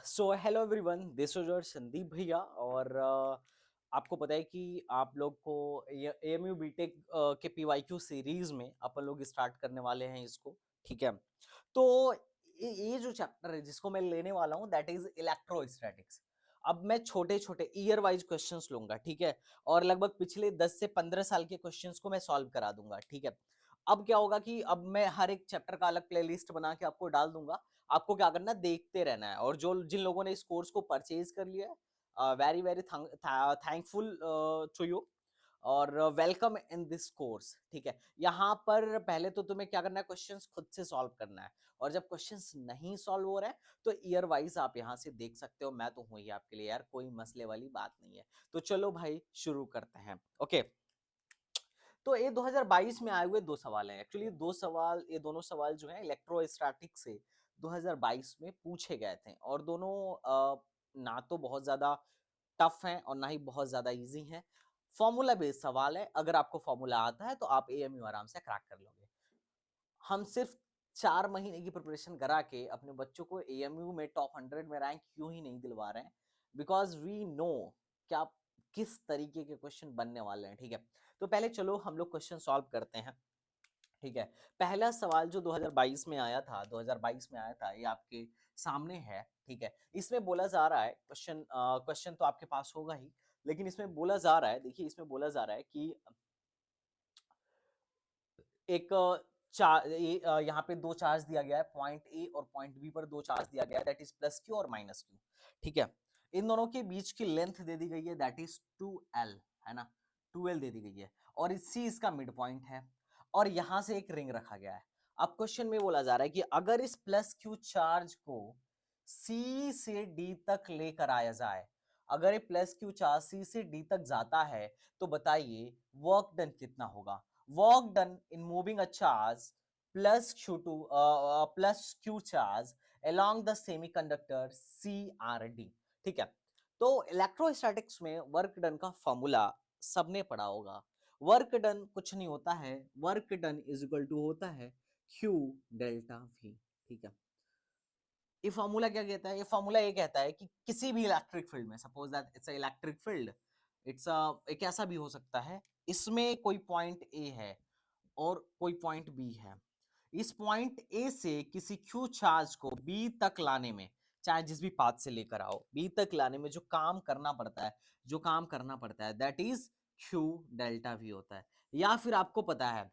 So hello everyone, this is your Sandeep भैया। और आपको पता है कि आप लोग को एएमयू बीटेक के पीवाईक्यू सीरीज में अपन लोग स्टार्ट करने वाले हैं इसको। ठीक है, तो ये जो चैप्टर है जिसको मैं लेने वाला हूँ दैट इज इलेक्ट्रोस्टैटिक्स। अब मैं छोटे छोटे ईयर वाइज क्वेश्चंस लूंगा, ठीक है, और लगभग पिछले 10 से 15 साल के क्वेश्चंस को मैं सॉल्व करा दूंगा। ठीक है, अब क्या होगा कि अब मैं हर एक चैप्टर का अलग प्लेलिस्ट बना के आपको डाल दूंगा। आपको क्या करना है, देखते रहना है। और जो जिन लोगों ने इस कोर्स को परचेज कर लिया है, very very thankful to you और वेलकम इन दिस कोर्स। ठीक है, यहाँ पर पहले तो तुम्हें क्या करना है, क्वेश्चंस खुद से सॉल्व करना है। और जब क्वेश्चंस नहीं सॉल्व हो रहे हैं तो ईयर वाइज आप यहाँ से देख सकते हो। मैं तो हूं ही आपके लिए यार, कोई मसले वाली बात नहीं है। तो चलो भाई शुरू करते हैं। ओके, तो ये 2022 में आए हुए दो सवाल हैं। एक्चुअली दो सवाल, ये दोनों सवाल जो है इलेक्ट्रोस्टैटिक से 2022 में पूछे गए थे। और दोनों ना तो बहुत ज्यादा टफ हैं और ना ही बहुत ज्यादा इजी हैं। फॉर्मूला बेस्ड सवाल है। अगर आपको फॉर्मूला आता है तो आप एएमयू आराम से क्रैक कर लोगे। हम सिर्फ 4 महीने की प्रिपरेशन करा के अपने बच्चों को एएमयू में टॉप 100 में रैंक क्यों ही नहीं दिलवा रहे हैं, बिकॉज वी नो क्या किस तरीके के क्वेश्चन बनने वाले हैं। ठीक है, तो पहले चलो हम लोग क्वेश्चन सॉल्व करते हैं। ठीक है, पहला सवाल जो 2022 में आया था, 2022 में आया था, ये आपके सामने है। ठीक है, इसमें बोला जा रहा है, क्वेश्चन तो आपके पास होगा ही, लेकिन इसमें बोला जा रहा है, देखिए इसमें बोला जा रहा है कि एक यहाँ पे दो चार्ज दिया गया है, पॉइंट ए और पॉइंट बी पर दो चार्ज दिया गया है, दैट इज प्लस क्यू और माइनस क्यू। ठीक है, इन दोनों के बीच की लेंथ दे दी गई है, दैट इज 2l, है ना, 2l दे दी गई है। और सी इसका मिड पॉइंट है और यहां से एक रिंग रखा गया है। अब क्वेश्चन में बोला जा रहा है कि अगर इस प्लस क्यू चार्ज को सी से डी तक लेकर आया जाए, अगर ये प्लस क्यू चार्ज सी से डी तक जाता है तो बताइए वर्क डन कितना होगा। work done in moving a charge plus q charge along the semiconductor CRD। ठीक है, तो इलेक्ट्रोस्टैटिक्स में वर्क डन का फॉर्मूला सबने पढ़ा होगा। वर्क डन कुछ नहीं होता है, work done is equal to होता है Q डेल्टा V। ठीक है, ये फॉर्मूला क्या कहता है, ये फॉर्मूला ये कहता है कि किसी भी इलेक्ट्रिक फील्ड में, suppose that it's a electric field, it's a एक ऐसा भी हो सकता है, इसमें कोई पॉइंट ए है और कोई पॉइंट बी है। इस पॉइंट ए से किसी क्यू चार्ज को बी तक लाने में, चाहे जिस भी पाथ से लेकर आओ, बी तक लाने में जो काम करना पड़ता है, जो काम करना पड़ता है that is Q delta we होता है। या फिर आपको पता है,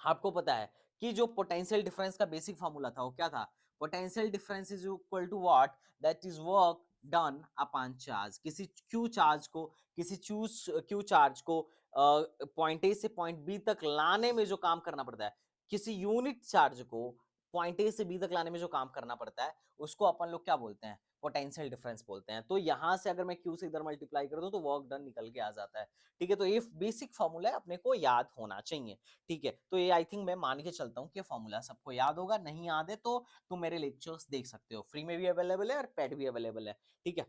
आपको पता है कि जो पोटेंशियल डिफरेंस का बेसिक फॉर्मूला था वो क्या था, potential difference is equal to what, that is work done upon charge. किसी क्यू चार्ज को, किसी क्यू चार्ज को पॉइंट ए से पॉइंट बी तक लाने में जो काम करना पड़ता है, किसी यूनिट चार्ज को पॉइंट ए से बी तक लाने में जो काम करना पड़ता है, उसको अपन लोग क्या बोलते हैं, पोटेंशियल डिफरेंस बोलते हैं। तो यहां से अगर मैं क्यू से इधर मल्टीप्लाई कर दूं तो वर्क डन निकल के आ जाता है। ठीक है, तो ये बेसिक फॉर्मूला अपने को याद होना चाहिए। ठीक है, तो ये आई थिंक मैं मान के चलता हूँ कि फॉर्मूला सबको याद होगा। नहीं याद है तो तुम मेरे लेक्चर्स देख सकते हो, फ्री में भी अवेलेबल है और पेड भी अवेलेबल है। ठीक है,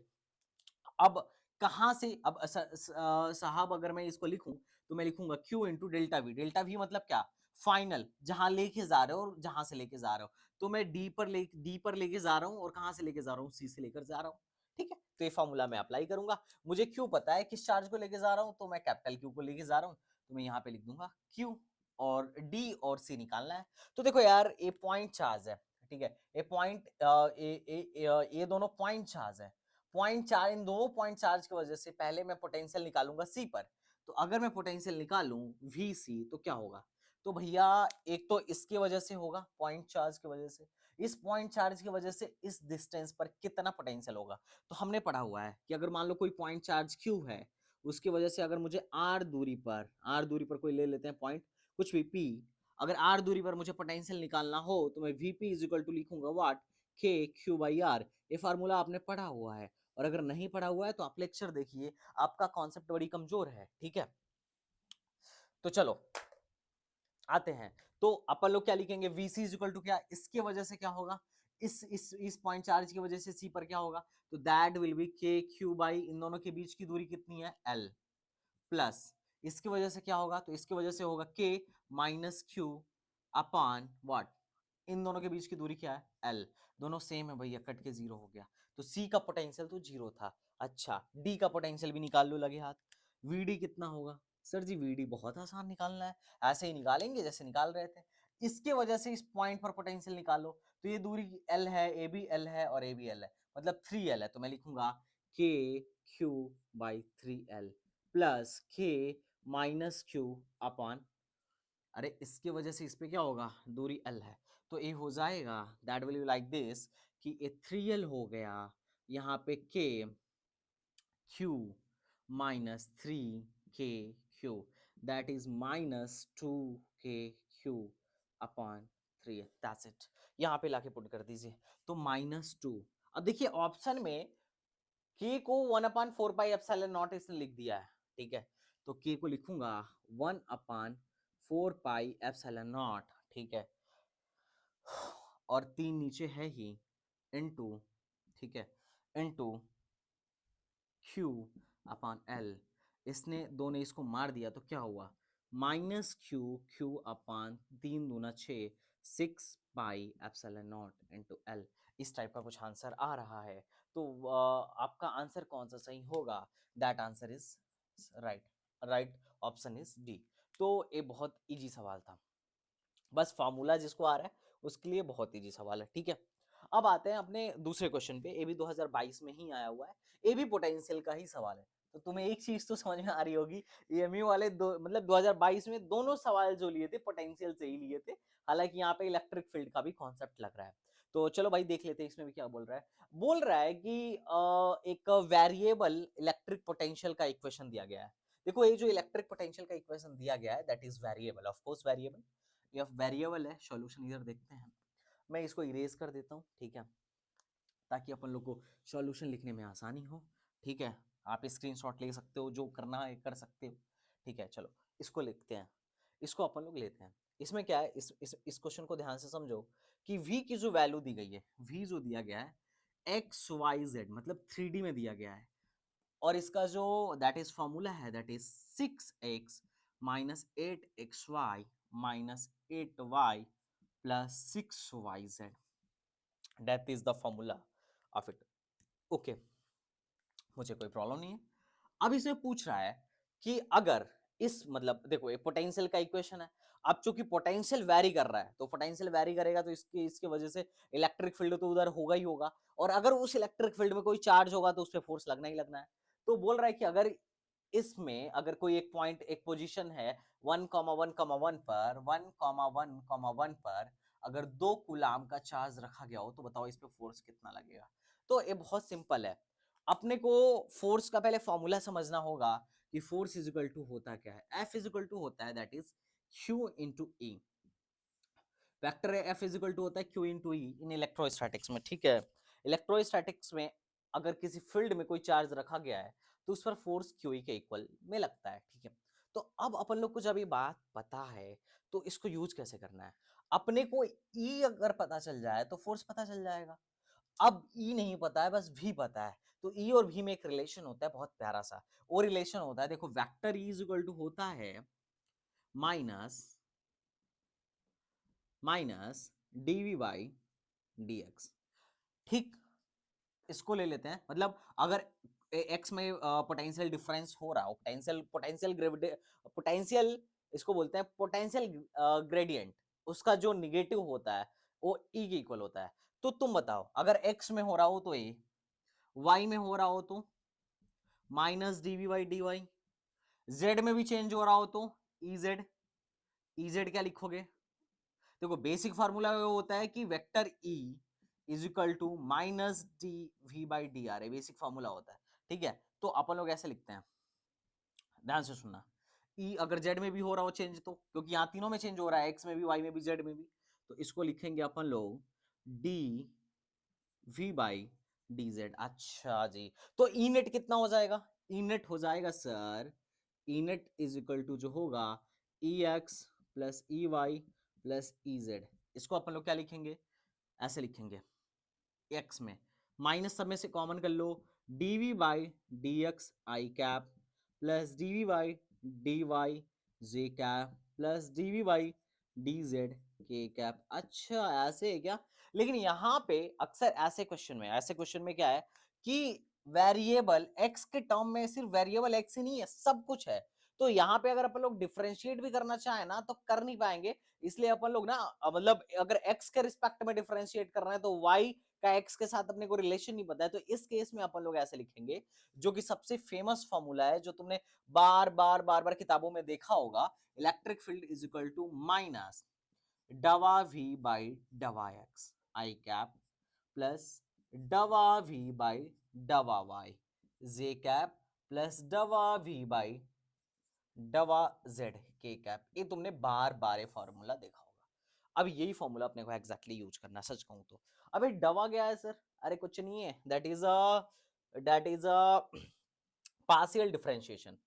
अब कहां से, अब साहब अगर मैं इसको लिखूं तो मैं लिखूंगा Q into delta we. Delta we मतलब क्या, फाइनल, जहां लेके जा रहे हो और जहां से लेके जा रहे हो। तो मैं डी पर लेके जा रहा हूं और कहां से लेके जा रहा हूं, सी से लेकर जा रहा हूं। ठीक है, तो ये फॉर्मूला मैं अप्लाई करूंगा। मुझे क्यू पता है किस चार्ज को लेके जा रहा हूं, तो मैं कैपिटल क्यू को लेके जा रहा हूं, तो मैं यहां पे लिख दूंगा क्यू, और डी और सी निकालना है। तो देखो यार, ये पॉइंट चार्ज है। ठीक है, ये पॉइंट ये दोनों पॉइंट चार्ज है। पॉइंट चार्ज, इन दोनों पॉइंट चार्ज की वजह से पहले मैं पोटेंशियल निकालूंगा सी पर। तो अगर मैं पोटेंशियल निकालूं वी सी तो क्या होगा, तो भैया एक तो इसकी वजह से होगा, पॉइंट चार्ज की वजह से, इस पॉइंट चार्ज की वजह से इस डिस्टेंस पर कितना पोटेंशियल होगा। तो हमने पढ़ा हुआ है कि अगर मान लो कोई पॉइंट चार्ज क्यू है, उसकी वजह से अगर मुझे आर दूरी पर कोई ले लेते हैं पॉइंट, कुछ भी पी, अगर आर दूरी पर मुझे पोटेंशियल निकालना हो तो मैं वीपी इज इक्वल टू लिखूंगा व्हाट, के क्यू बाई आर। ये फार्मूला आपने पढ़ा हुआ है, और अगर नहीं पढ़ा हुआ है तो आप लेक्चर देखिए, आपका कॉन्सेप्ट बड़ी कमजोर है। ठीक है, तो चलो आते हैं। तो अपन लोग क्या लिखेंगे, वीसी इज इक्वल टू क्या, इसके वजह से क्या होगा, इस पॉइंट चार्ज की वजह से सी पर क्या होगा, तो दैट विल बी के क्यू बाई, इन दोनों के बीच की दूरी कितनी है, एल, प्लस इसकी वजह से क्या होगा, तो इसकी वजह से होगा के माइनस क्यू अपॉन व्हाट, इन दोनों के बीच की दूरी क्या है, L, दोनों सेम है भैया, कट के जीरो हो गया, तो C का पोटेंशियल तो जीरो था। अच्छा, D का पोटेंशियल भी निकाल लो लगे हाथ, VD कितना होगा, सर जी VD बहुत आसान निकालना है, ऐसे ही निकालेंगे जैसे निकाल रहे थे, इसके वजह से इस पॉइंट पर पोटेंशियल निकालो, तो ये दूरी L है, ए बी L है और ए बी L है, मतलब 3L है, तो मैं लिखूंगा K Q by 3L plus K minus Q upon, अरे इसके वजह से इस पे क्या होगा, दूरी L है, तो ये हो जाएगा that will be like this कि ये 3L हो गया, यहाँ पे K Q minus 3KQ, that is minus 2KQ upon 3, that's it, यहाँ पे लाके पुट कर दीजिए, तो -2। अब देखिए ऑप्शन में K को 1/4 पाई एप्सिलॉन नॉट इसने लिख दिया है, ठीक है, तो K को लिखूंगा 1/4 पाई एप्सिलॉन नॉट, ठीक है, और 3 नीचे है ही, इनटू, ठीक है, इनटू Q अपॉन L, इसने दो ने इसको मार दिया तो क्या हुआ, -Q अपॉन 3 दूना 6, 6 पाई एप्सिलॉन नॉट इंटू L, इस टाइप का कुछ आंसर आ रहा है, तो आपका आंसर कौन सा सही होगा, that answer is right, right option is D. तो ये बहुत इजी सवाल था, बस फार्मूला जिसको आ रहा है उसके लिए बहुत इजी सवाल है, ठीक है। अब आते हैं अपने दूसरे क्वेश्चन पे, ये भी 2022 में ही आया हुआ है, ये भी पोटेंशियल का ही सवाल है, तो तुम्हें एक चीज तो समझ में आ रही होगी, एमयू वाले दो मतलब 2022 में दोनों सवाल जो लिए थे पोटेंशियल से ही लिए थे, हालांकि यहाँ पे इलेक्ट्रिक फील्ड का भी कॉन्सेप्ट लग रहा है, तो चलो भाई देख लेते हैं इसमें भी क्या बोल रहा है कि एक वेरिएबल इलेक्ट्रिक पोटेंशियल का इक्वेशन दिया गया है, देखो ये जो इलेक्ट्रिक पोटेंशियल का इक्वेशन दिया गया है that is variable, of course variable, ये वेरिएबल है, सॉल्यूशन इधर देखते हैं, मैं इसको इरेज कर देता हूँ, ठीक है, ताकि अपन लोग को सॉल्यूशन लिखने में आसानी हो, ठीक है, आप स्क्रीनशॉट ले सकते हो, जो करना है कर सकते हो, ठीक है, चलो इसको लिखते हैं, इसको अपन लोग लेते हैं, इसमें क्या है, इस क्वेश्चन को ध्यान से समझो कि v की जो वैल्यू दी गई है, v जो दिया गया है एक्स वाई जेड मतलब 3D में दिया गया है, और इसका जो दैट इज फॉर्मूला है that is 6x minus 8xy minus 8y plus 6yz, that is the formula of it, okay, मुझे कोई प्रॉब्लम नहीं है। अब इसमें पूछ रहा है कि अगर इस मतलब देखो ये पोटेंशियल का इक्वेशन है, अब चूंकि पोटेंशियल वैरी कर रहा है तो पोटेंशियल वैरी करेगा तो इसकी इसके वजह से इलेक्ट्रिक फील्ड तो उधर होगा ही होगा, और अगर उस इलेक्ट्रिक फील्ड में कोई चार्ज होगा तो उस पर फोर्स लगना ही लगना है, तो बोल रहा है कि अगर इसमें अगर कोई एक पॉइंट एक पोजीशन है 1,1,1 पर 1,1,1 पर अगर 2 कूलाम का चार्ज रखा गया हो तो बताओ इस पे फोर्स कितना लगेगा, तो ये बहुत सिंपल है, अपने को फोर्स का पहले फॉर्मूला समझना होगा कि फोर्स इज इक्वल टू होता क्या है, F इज इक्वल टू होता है that is Q into E, vector F is equal to होता है Q into E in electrostatics में, ठीक है, इलेक्ट्रोस्टैटिक्स में अगर किसी फील्ड में कोई चार्ज रखा गया है तो उस पर फोर्स QE के इक्वल में लगता है, ठीक है, तो अब अपन लोग को जब ये बात पता है तो इसको यूज कैसे करना है, अपने को E अगर पता चल जाए तो फोर्स पता चल जाएगा, अब ई नहीं पता है बस भी पता है, तो ई और भी में एक रिलेशन होता है बहुत प्यारा सा, वो रिलेशन होता है देखो vector E is equal to होता है minus minus dv by dx, ठीक, इसको ले लेते हैं, मतलब अगर एक्स में पोटेंशियल डिफरेंस हो रहा हो, पोटेंशियल पोटेंशियल ग्रेविटी पोटेंशियल इसको बोलते हैं पोटेंशियल ग्रेडियंट, उसका जो निगेटिव होता है वो ई के इक्वल होता है, तो तुम बताओ अगर एक्स में हो रहा हो तो ए, वाई में हो रहा हो तो minus dv by d y, z में भी चेंज हो रहा हो तो इजेड, इजेड क्या लिखोगे, देखो बेसिक फार्मूला होता है कि vector E is equal to minus d v by d r, basic formula होता है, ठीक है, तो अपन लोग ऐसे लिखते हैं, ध्यान से सुनना, ई अगर जेड में भी हो रहा हो चेंज तो, क्योंकि यहाँ तीनों में चेंज हो रहा है, एक्स में भी वाई में भी जेड में भी, तो इसको लिखेंगे अपन लोग d v by d z, अच्छा जी, तो ई नेट कितना हो जाएगा, ई नेट हो जाएगा sir, E net is equal to जो होगा E x plus E y plus E z, इसको अपन लोग क्या लिखेंगे, ऐसे लिखेंगे, एक्स में माइनस सब में से कॉमन कर लो, d v by d x i cap plus d v by d y j cap plus d v by d z के कैप। अच्छा ऐसे है क्या? लेकिन यहाँ पे अक्सर ऐसे क्वेश्चन में क्या है कि वेरिएबल एक्स के टर्म में सिर्फ वेरिएबल एक्स ही नहीं है, सब कुछ है। तो यहाँ पे अगर अपन लोग डिफरेंशिएट भी करना चाहे ना तो कर नहीं पाएंगे, इसलिए अपन लोग ना मतलब अगर एक्स के रिस्पेक्ट में डिफरेंशिएट कर रहे हैं तो वाई का एक्स के साथ अपने को रिलेशन नहीं पता है, तो इस केस में अपन लोग ऐसे लिखेंगे, जो कि सबसे फेमस फॉर्मूला है, जो तुमने बार बार बार बार किताबों में देखा होगा। Electric field is equal to minus डवा वी बाई डवा एक्स आई कैप प्लस डवा वी बाई डवा वाई जे कैप प्लस डवा वी बाई डवा जेड के कैप। ये तुमने बार बार ये फॉर्मूला देखा होगा। अब यही फॉर्मूला अपने को एग्जैक्टली यूज करना, सच कहूं तो। अबे डवा क्या है सर? अरे कुछ नहीं है, that is a partial differentiation.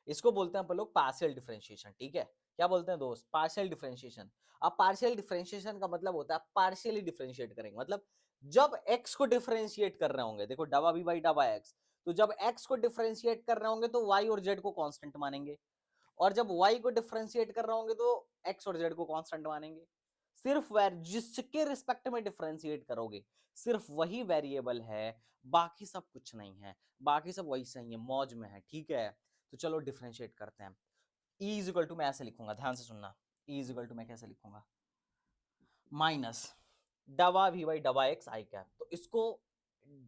इसको बोलते हैं अपन लोग पार्शियल डिफरेंशिएशन, ठीक है? क्या बोलते हैं दोस्त? Partial differentiation. अब पार्शियल डिफरेंशिएशन का मतलब होता है पार्शियली डिफरेंशिएट करेंगे, मतलब जब x को डिफरेंशिएट कर रहे होंगे, देखो डबा बी बाई डबा एक्स, तो जब x को डिफरेंशिएट कर रहे होंगे तो y और z को कांस्टेंट मानेंगे, और जब y को डिफरेंशिएट कर रहे होंगे तो x और z को कांस्टेंट मानेंगे। सिर्फ जिसके रिस्पेक्ट में डिफरेंशिएट करोगे सिर्फ वही वेरिएबल है, बाकी सब कुछ नहीं है, बाकी सब वही सही है, मौज में है, ठीक है? तो चलो डिफरेंशिएट करते हैं। E इज इक्वल टू मैं ऐसे लिखूंगा, ध्यान से सुनना। E इज इक्वल टू मैं कैसे लिखूंगा? माइनस डवा वी बाई डवा एक्स आई कैप। तो इसको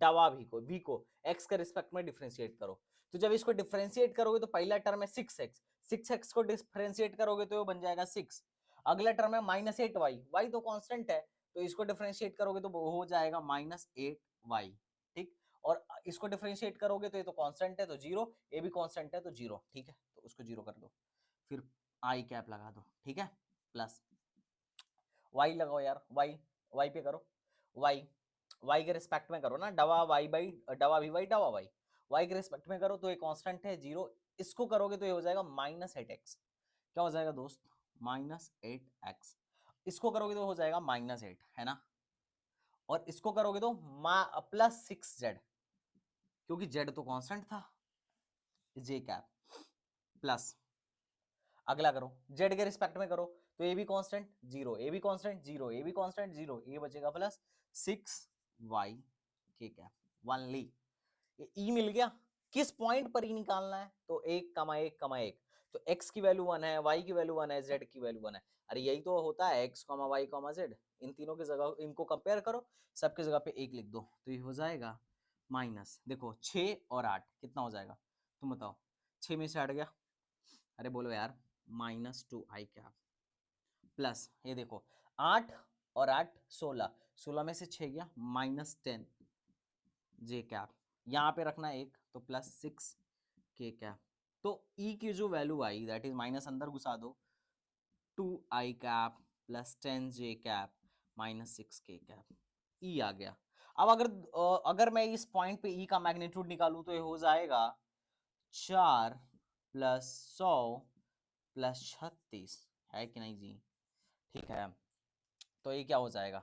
डवा वी को एक्स के रिस्पेक्ट में डिफरेंशिएट करो। तो जब इसको डिफरेंशिएट करोगे तो पहला टर्म है 6x, 6x को डिफरेंशिएट करोगे तो वो बन जाएगा 6। अगला टर्म है माइनस 8y, y तो कांस्टेंट है, तो इसको डिफरेंशिएट करोगे तो हो जाएगा माइनस 8y, ठीक? और इसको डिफरेंशिएट करोगे तो ये तो कांस्टेंट है तो जीरो, ये भी कांस्टेंट है तो जीरो, ठीक है? तो उसको जीरो कर दो, फिर आई कैप लगा दो, ठीक है? प्लस वाई लगाओ यार, वाई, वाई पे करो, वाई, वाई के रिस्पेक्ट में करो ना, डवा वाई बाई डवा वी बाई डवा वाई, वाई के रिस्पेक्ट में करो तो ये कांस्टेंट है जीरो, इसको करोगे तो ये हो जाएगा माइनस 8x। क्या हो जाएगा दोस्त? Minus 8x। इसको करोगे तो हो जाएगा माइनस 8, है ना? और इसको करोगे तो प्लस 6z, क्योंकि z तो कांस्टेंट था, जे कैप प्लस, अगला करो जेड के रिस्पेक्ट में करो तो ए भी कांस्टेंट जीरो, ए भी कांस्टेंट जीरो, ए भी कांस्टेंट जीरो, ए बचेगा प्लस 6y के कैप वनली। ये ई मिल गया। किस पॉइंट पर ई निकालना है? तो 1,1,1, तो x की वैल्यू 1 है, y की वैल्यू 1 है, z की वैल्यू 1 है। अरे यही तो होता है x, y, z। इन तीनों की जगह इनको कंपेयर करो, सबकी जगह पे 1 लिख दो, तो ये हो जाएगा माइनस, देखो 6 और 8 कितना हो जाएगा? तुम बताओ, 6 में से हट गया, अरे बोलो यार, -2i कैप प्लस, ये देखो 8 और 8 16, 16 में से 6 गया -10 जे कैप, यहाँ पे रखना एक तो +6 के कैप। तो ई की जो value I that is minus अंदर घुसा दो, 2i कैप प्लस 10 जे कैप -6 के कैप, ई आ गया। अब अगर मैं इस पॉइंट पे ई का मैग्नीट्यूड निकालूं तो ये हो जाएगा 4 प्लस 100 प्लस 36, है कि नहीं जी? ठीक है, तो ये क्या हो जाएगा?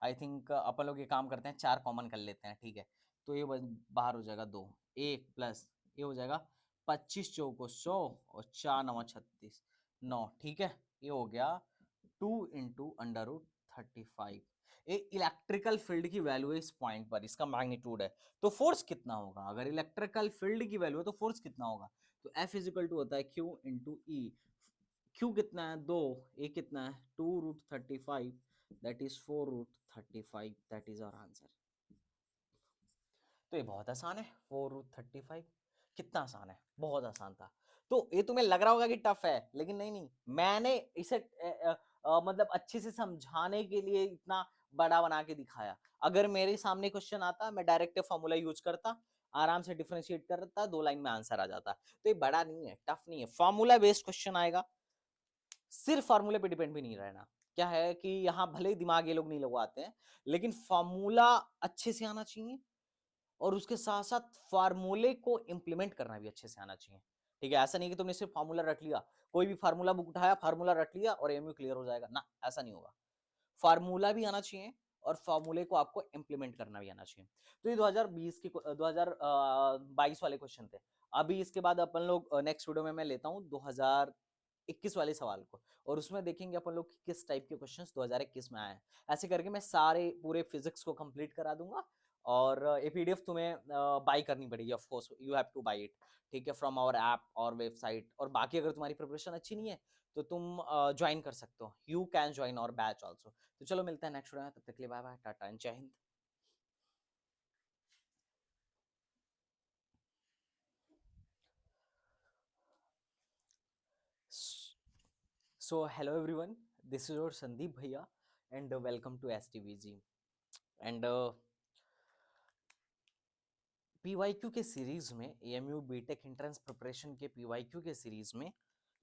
आई थिंक अपन लोग ये काम करते हैं, 4 कॉमन कर लेते हैं, ठीक है? तो ये बाहर हो जाएगा 2, 1 प्लस ये हो जाएगा 25 चौको 100 और 4 9 36 9, ठीक है? ये हो गया 2 इंटू अंडर रूट 35। ये इलेक्ट्रिकल फील्ड की वैल्यू है इस पॉइंट पर, इसका मैग्नीट्यूड है। तो फोर्स कितना होगा? अगर इलेक्ट्रिकल फील्ड की वैल्यू है तो फोर्स कितना होगा? तो F इजिकल टू होता है Q इंटू ई। Q कितना है? 2, ए कितना है? 2√35, that is 4√35, that is our answer. तो ये बहुत आसान है, 4√35 कितना आसान है, बहुत आसान था। तो ये तुम्हें लग रहा होगा कि टफ है, लेकिन नहीं नहीं, मैंने इसे मतलब अच्छे से समझाने के लिए इतना बड़ा बना के दिखाया। अगर मेरे सामने क्वेश्चन आता मैं डायरेक्ट फॉर्मूला यूज करता, आराम से डिफरेंशिएट करता, 2 लाइन में आंसर आ जाता। तो ये बड़ा नहीं है, टफ नहीं है, फॉर्मूला बेस्ड क्वेश्चन आएगा। सिर्फ फार्मूले पे डिपेंड भी नहीं रहना। क्या है कि यहाँ भले ही दिमाग ये लोग नहीं लगवाते हैं, लेकिन फार्मूला अच्छे से आना चाहिए और उसके साथ साथ फार्मूले को इंप्लीमेंट करना भी अच्छे से आना चाहिए, ठीक है? ऐसा नहीं कि तुमने सिर्फ फार्मूला रट लिया, कोई भी फार्मूला बुक उठाया, फार्मूला रट लिया और एमयू क्लियर हो जाएगा ना, ऐसा नहीं होगा। फार्मूला भी आना चाहिए और फार्मूले को आपको इंप्लीमेंट करना भी आना चाहिए। तो ये 2020 के 2022 वाले क्वेश्चन थे। अभी इसके बाद अपन लोग नेक्स्ट वीडियो में मैं लेता हूँ 2021 2021 वाले सवाल को, और उसमें देखेंगे अपन लोग किस टाइप के क्वेश्चंस 2021 में आए हैं। ऐसे करके मैं सारे पूरे फिजिक्स को कंप्लीट करा दूंगा, और ये पीडीएफ तुम्हें बाई करनी पड़ेगी, of course you have two by it, ठीक है, फ्रॉम आवर ऐप और वेबसाइट। और बाकी अगर तुम्हारी प्रिपरेशन अच्छी नहीं है तो तुम ज्वाइन कर सकते हो, you can join our batch also. तो चलो मिलते हैं नेक्स्ट वीडियो में, तब तक के लिए बाय बाय, टाटा एंड जय Hind. So hello everyone, this is your Sandeep Bhaiya and welcome to STVG and PYQ के सीरीज में, AMU बीटेक एंट्रेंस प्रिपरेशन के PYQ के सीरीज में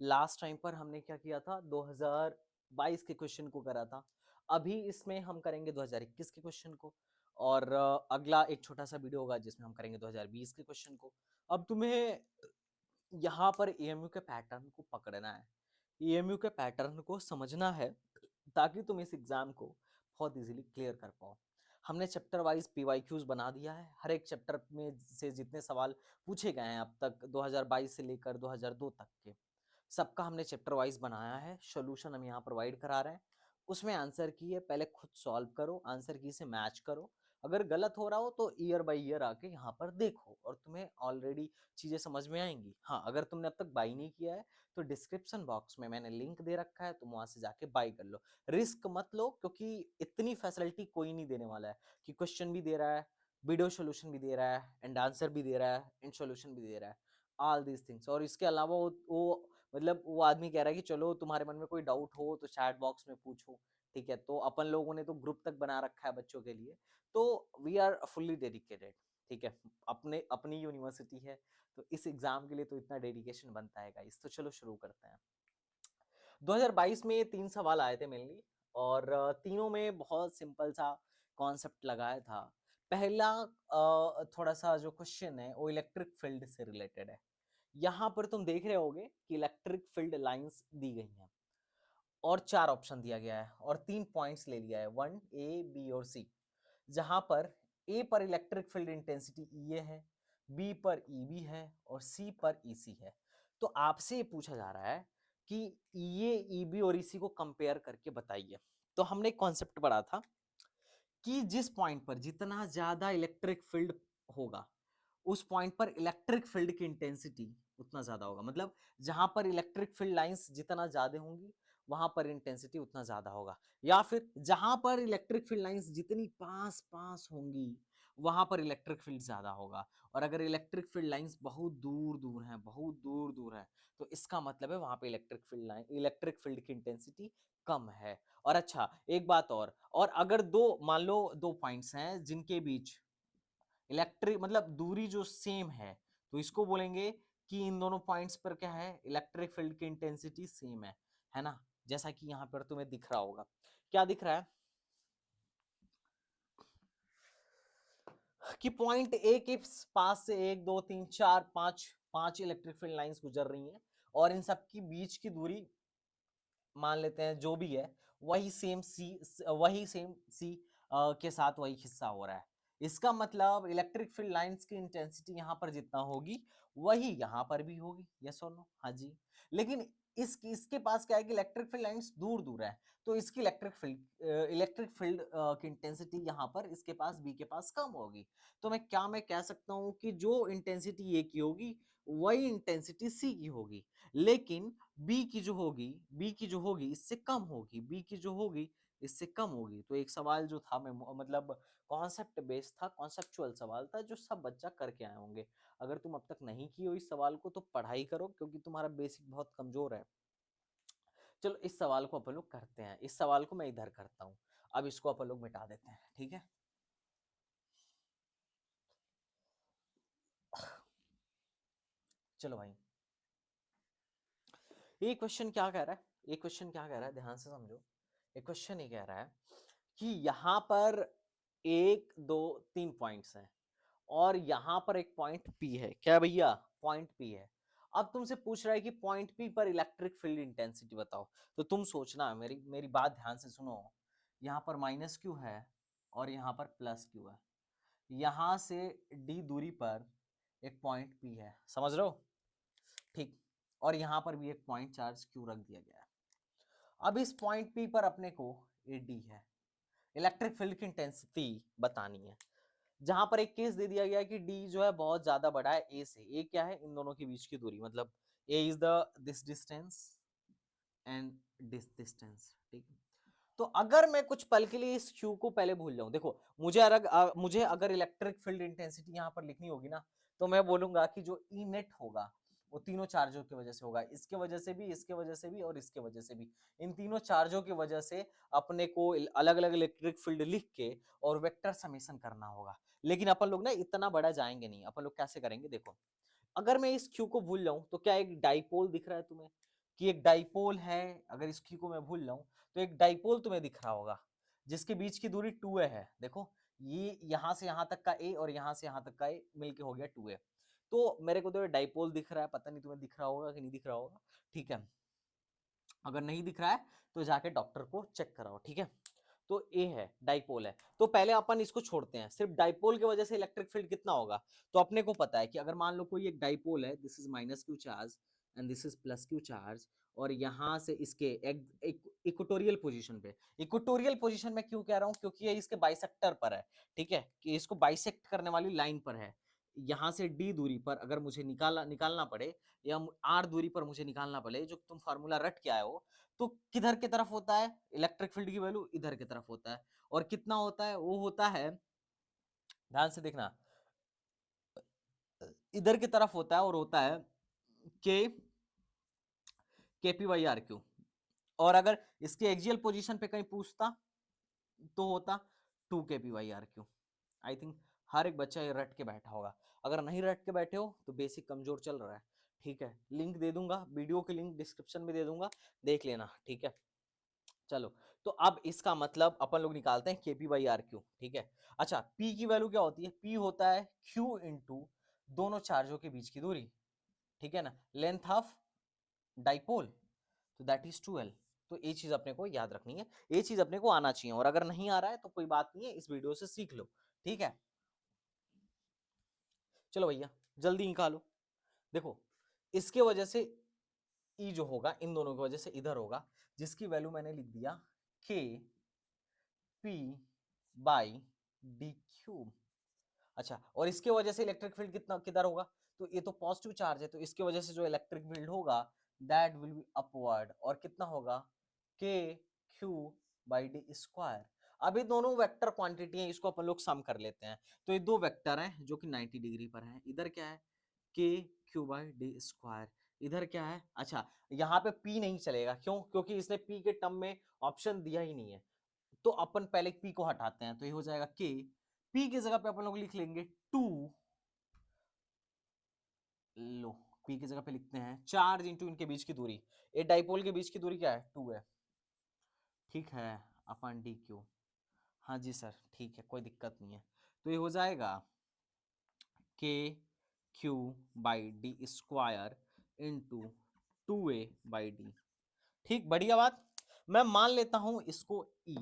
लास्ट टाइम पर हमने क्या किया था, 2022 के क्वेश्चन को करा था। अभी इसमें हम करेंगे 2021 के क्वेश्चन को, और अगला एक छोटा सा वीडियो होगा जिसमें हम करेंगे 2020 के क्वेश्चन को। अब तुम्हें यहाँ पर AMU के पैटर्न को पकड़ना है, AMU के पैटर्न को समझना है, ताकि तुम इस एग्जाम को बहुत इजीली क्लियर कर पाओ। हमने चैप्टर वाइज PYQs बना दिया है, हर एक चैप्टर में से जितने सवाल पूछे गए हैं अब तक 2022 से लेकर 2002 तक के, सबका हमने चैप्टर वाइज बनाया है, सॉल्यूशन हम यहाँ प्रोवाइड करा रहे हैं। उसमें आंसर की है, पहले खुद सॉल्व करो, आंसर की से मैच करो, अगर गलत हो रहा हो तो ईयर बाय ईयर आके यहाँ पर देखो, और तुम्हें ऑलरेडी चीजें समझ में आएंगी। हाँ, अगर तुमने अब तक बाई नहीं किया है तो डिस्क्रिप्शन बॉक्स में मैंने लिंक दे रखा है, तुम वहां से जाके बाई कर लो। रिस्क मत लो, क्योंकि इतनी फैसिलिटी कोई नहीं देने वाला है कि क्वेश्चन भी दे रहा है, वीडियो सोल्यूशन भी दे रहा है, एंड आंसर भी दे रहा है, एंड सोल्यूशन भी दे रहा है, ऑल दीज थिंग्स। और इसके अलावा वो मतलब वो आदमी कह रहा है कि चलो तुम्हारे मन में कोई डाउट हो तो चैट बॉक्स में पूछो, ठीक है। तो अपन लोगों ने तो ग्रुप तक बना रखा है बच्चों के लिए, तो वी आर फुल्ली डेडिकेटेड, ठीक है। अपने अपनी यूनिवर्सिटी है तो इस एग्जाम के लिए तो इतना डेडिकेशन बनता है गाइस। तो चलो शुरू करते हैं। 2022 में 3 सवाल आए थे मेनली, और तीनों में बहुत सिंपल सा कॉन्सेप्ट लगाया था। पहला थोड़ा सा जो क्वेश्चन है वो इलेक्ट्रिक फील्ड से रिलेटेड है। यहाँ पर तुम देख रहे होगे कि इलेक्ट्रिक फील्ड लाइंस दी गई हैं, और 4 ऑप्शन दिया गया है, और 3 पॉइंट्स ले लिया है, 1 A B और C। जहां पर ए पर इलेक्ट्रिक फील्ड इंटेंसिटी ई है, बी पर ईबी है, और सी पर ईसी है। तो आपसे ये पूछा जा रहा है कि ई ईबी और ईसी को कंपेयर करके बताइए। तो हमने एक कॉन्सेप्ट पढ़ा था कि जिस पॉइंट पर जितना ज्यादा इलेक्ट्रिक फील्ड होगा, उस पॉइंट पर इलेक्ट्रिक फील्ड की इंटेंसिटी उतना ज्यादा होगा। मतलब जहां पर इलेक्ट्रिक फील्ड लाइंस जितना ज्यादा होंगी, वहां पर इंटेंसिटी उतना ज्यादा होगा। या फिर जहां पर इलेक्ट्रिक फील्ड लाइंस जितनी पास पास होंगी, वहां पर इलेक्ट्रिक फील्ड ज्यादा होगा। और अगर इलेक्ट्रिक फील्ड लाइंस बहुत दूर दूर हैं, बहुत दूर दूर है, तो इसका मतलब है वहां पे इलेक्ट्रिक फील्ड की इंटेंसिटी कम है। और अच्छा, एक बात और अगर दो, मान लो 2 पॉइंट्स हैं जिनके बीच इलेक्ट्रिक मतलब दूरी जो सेम है, तो इसको बोलेंगे कि इन दोनों पॉइंट्स पर क्या है, इलेक्ट्रिक फील्ड की इंटेंसिटी सेम है ना। जैसा कि यहाँ पर तुम्हें दिख रहा होगा, क्या दिख रहा है कि पॉइंट ए के पास से 1 2 3 4 5 5 इलेक्ट्रिक फील्ड लाइंस गुजर रही हैं, और इन सब की बीच की दूरी मान लेते हैं जो भी है, वही सेम सी के साथ वही हिस्सा हो रहा है। इसका मतलब इलेक्ट्रिक फील्ड लाइंस की इंटेंसिटी यहां पर जितना होगी, वही यहां पर भी होगी। यस और नो? हाँ जी। लेकिन इसके पास क्या है कि इलेक्ट्रिक फील्ड लाइंस दूर दूर है, तो इसकी इलेक्ट्रिक फील्ड की इंटेंसिटी यहां पर इसके पास, बी के पास कम होगी। तो मैं कह सकता हूं कि जो इंटेंसिटी ए की होगी, वही इंटेंसिटी सी की होगी। लेकिन बी की जो होगी इससे कम होगी, बी की जो होगी इससे कम होगी। तो एक सवाल जो था, मैं मतलब कॉन्सेप्ट बेस्ड था, कॉन्सेप्चुअल सवाल था, जो सब बच्चा करके आए होंगे। अगर तुम अब तक नहीं की हो इस सवाल को तो पढ़ाई करो, क्योंकि तुम्हारा बेसिक बहुत कमजोर है। चलो इस सवाल को अपन लोग करते हैं, इस सवाल को मैं इधर करता हूँ। अब इसको अपन लोग मिटा देते हैं, ठीक है। चलो भाई, ये क्वेश्चन क्या कह रहा है, ये क्वेश्चन क्या कह रहा है, ध्यान से समझो। ये क्वेश्चन ये कह रहा है कि यहां पर 1 2 3 पॉइंट्स हैं, और यहां पर एक पॉइंट पी है। क्या भैया? पॉइंट पी है। अब तुमसे पूछ रहा है कि पॉइंट पी पर इलेक्ट्रिक फील्ड इंटेंसिटी बताओ। तो तुम सोचना, मेरी मेरी बात ध्यान से सुनो। यहां पर माइनस क्यू है, और यहां पर प्लस क्यू है। यहां से डी दूरी पर एक पॉइंट पी है, समझ रहे हो? ठीक। और यहां पर भी एक पॉइंट चार्ज Q रख दिया गया है। अब इस पॉइंट P पर अपने को AD है, इलेक्ट्रिक फील्ड की इंटेंसिटी बतानी है। जहां पर एक केस दे दिया गया है कि D जो है बहुत ज्यादा बड़ा है A से। A क्या है? इन दोनों के बीच की दूरी, मतलब A is the this distance and this distance, ठीक है। तो अगर मैं कुछ पल के लिए इस Q को पहले भूल जाऊं, देखो मुझे अगर इलेक्ट्रिक फील्ड इंटेंसिटी यहां पर लिखनी होगी ना, तो मैं बोलूंगा कि जो ई नेट होगा वो तीनों चार्जों की वजह से होगा, इसके वजह से भी, इसके वजह से भी और इसके वजह से भी। इन तीनों चार्जों की वजह से अपने को अलग अलग इलेक्ट्रिक फील्ड लिख के और वेक्टर समेशन करना होगा। लेकिन अपन लोग ना इतना बड़ा जाएंगे नहीं। अपन लोग कैसे करेंगे, देखो अगर मैं इस Q को भूल जाऊं तो क्या एक डाइपोल दिख रहा है तुम्हें कि एक डाइपोल है? अगर इस Q को मैं भूल जाऊं तो एक डाइपोल तुम्हें दिख रहा होगा जिसके बीच की दूरी 2a है। देखो ये यहां से यहां तक का a और यहां से यहां तक का a मिलके हो गया 2a। तो मेरे को तो ये डाइपोल दिख रहा है, पता नहीं तुम्हें दिख रहा होगा कि नहीं दिख रहा होगा, ठीक है। अगर नहीं दिख रहा है तो जाके डॉक्टर को चेक कराओ, ठीक है। तो ए है, डाइपोल है। तो पहले अपन इसको छोड़ते हैं, सिर्फ डाइपोल की वजह से इलेक्ट्रिक फील्ड कितना होगा। तो अपने को पता है कि अगर मान लो कोई एक डाइपोल है, this is minus Q charge and this is plus Q charge, और यहां से इसके इक्वेटोरियल पोजीशन पे, इक्वेटोरियल पोजीशन में क्यों कह रहा हूं, क्योंकि ये इसके बाइसेक्टर पर है, ठीक है, कि इसको बाइसेक्ट करने वाली लाइन पर है। यहां से डी दूरी पर अगर मुझे निकालना पड़े, या आर दूरी पर मुझे निकालना पड़े, जो तुम फार्मूला रट के आए हो, तो किधर की तरफ होता है इलेक्ट्रिक फील्ड की वैल्यू? इधर की तरफ होता है। और कितना होता है? वो होता है, ध्यान से देखना, इधर की तरफ होता है और होता है के केपी बाई आर क्यू। और अगर इसके एक्सियल पोजीशन पे कहीं पूछता तो होता 2 kp/r क्यू। आई थिंक हर एक बच्चा ये रट के बैठा होगा। अगर नहीं रट के बैठे हो तो बेसिक कमजोर चल रहा है, ठीक है। लिंक दे दूंगा, वीडियो की लिंक डिस्क्रिप्शन में दे दूंगा, देख लेना, ठीक है। चलो, तो अब इसका मतलब अपन लोग निकालते हैं kp/r क्यू, ठीक है। अच्छा, p की वैल्यू क्या होती है? p होता है q इंटू दोनों चार्जों के बीच की दूरी, ठीक है ना, लेंथ ऑफ डाइपोल, तो दैट इज 2l। तो ये चीज अपने को याद रखनी है, ये चीज अपने को आना चाहिए, और अगर नहीं आ रहा है तो कोई बात नहीं है, इस वीडियो से सीख लो, ठीक है। चलो भैया जल्दी निकालो। देखो इसके वजह से ई जो होगा इन दोनों की वजह से इधर होगा, जिसकी वैल्यू मैंने लिख दिया के पी बाई डी क्यूब। अच्छा, और इसके वजह से इलेक्ट्रिक फील्ड कितना किधर होगा? तो ये तो पॉजिटिव चार्ज है, तो इसके वजह से जो इलेक्ट्रिक फील्ड होगा दैट विल बी अपवर्ड, और कितना होगा? के क्यू बाई डी स्क्वायर। अभी दोनों वेक्टर क्वांटिटी है, इसको अपन लोग सम कर लेते हैं। तो ये दो वेक्टर हैं जो कि 90 डिग्री पर हैं। इधर क्या है? के क्यू बाई डी स्क्वायर। इधर क्या है? अच्छा, यहाँ पे पी नहीं चलेगा, क्यों? क्योंकि इसने पी के टर्म में ऑप्शन दिया ही नहीं है। तो अपन पहले पी को हटाते हैं, तो ये हो जाएगा के। पी की जगह पे अपन लोग लिख लेंगे 2, लो पी की जगह पे लिखते हैं चार्ज इंटू इनके बीच की दूरी। ये डाइपोल के बीच की दूरी क्या है? 2 है, ठीक है, अपन डी क्यू। हाँ जी सर, ठीक है, कोई दिक्कत नहीं है। तो ये हो जाएगा के q by d square into 2a/d। ठीक, बढ़िया बात। मैं मान लेता हूं इसको E,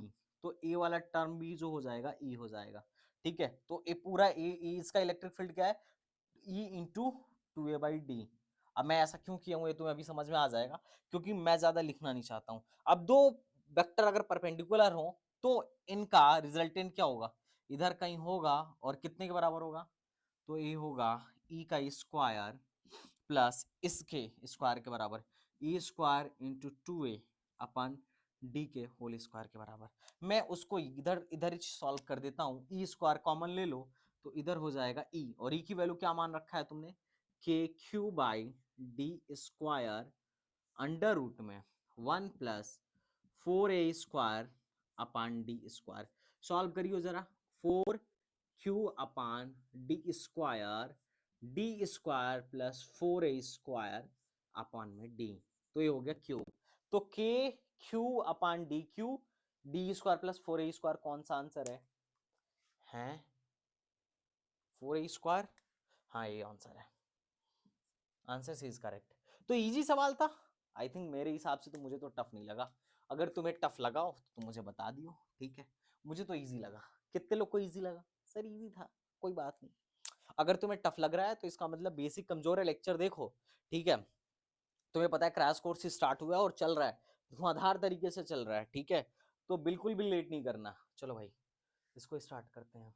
तो ए वाला टर्म भी जो हो जाएगा E हो जाएगा, ठीक है। तो ये पूरा इसका इलेक्ट्रिक फील्ड क्या है? E into 2a/d। अब मैं ऐसा क्यों किया हूं ये तुम्हें अभी समझ में आ जाएगा, क्योंकि मैं ज्यादा लिखना नहीं चाहता हूं। अब दो वेक्टर अगर परपेंडिकुलर हो तो इनका रिजल्टेंट क्या होगा? इधर कहीं होगा, और कितने के बराबर होगा? तो ये होगा E का स्क्वायर प्लस इसके स्क्वायर के बराबर, ई स्क्वायर इंटू 2a अपन डी के होल स्क्वायर के बराबर। मैं उसको इधर इधर सॉल्व कर देता हूँ, ई स्क्वायर कॉमन ले लो, तो इधर हो जाएगा ई, और ई की वैल्यू क्या मान रखा है तुमने? K q by d square under root में 1 plus 4a² upon d square. Solve करियो जरा, 4q upon d square plus 4a² upon में डी, तो ये हो गया क्यूब। तो k q upon d q, d square plus 4a² कौन सा आंसर है? हैं 4a², हाँ ये आंसर है, आंसर सी इज करेक्ट। तो इजी सवाल था, आई थिंक मेरे हिसाब से तो मुझे तो टफ नहीं लगा। अगर तुम्हें टफ लगा हो तो मुझे बता दियो, ठीक है। मुझे तो इजी लगा। कितने लोग को इजी लगा? सर इजी था, कोई बात नहीं। अगर तुम्हें टफ लग रहा है तो इसका मतलब बेसिक कमजोर है, लेक्चर देखो, ठीक है। तुम्हें पता है क्रैश कोर्स स्टार्ट हुआ है और चल रहा है, धुआंधार तरीके से चल रहा है, ठीक है, तो बिल्कुल भी लेट नहीं करना। चलो भाई इसको स्टार्ट करते हैं।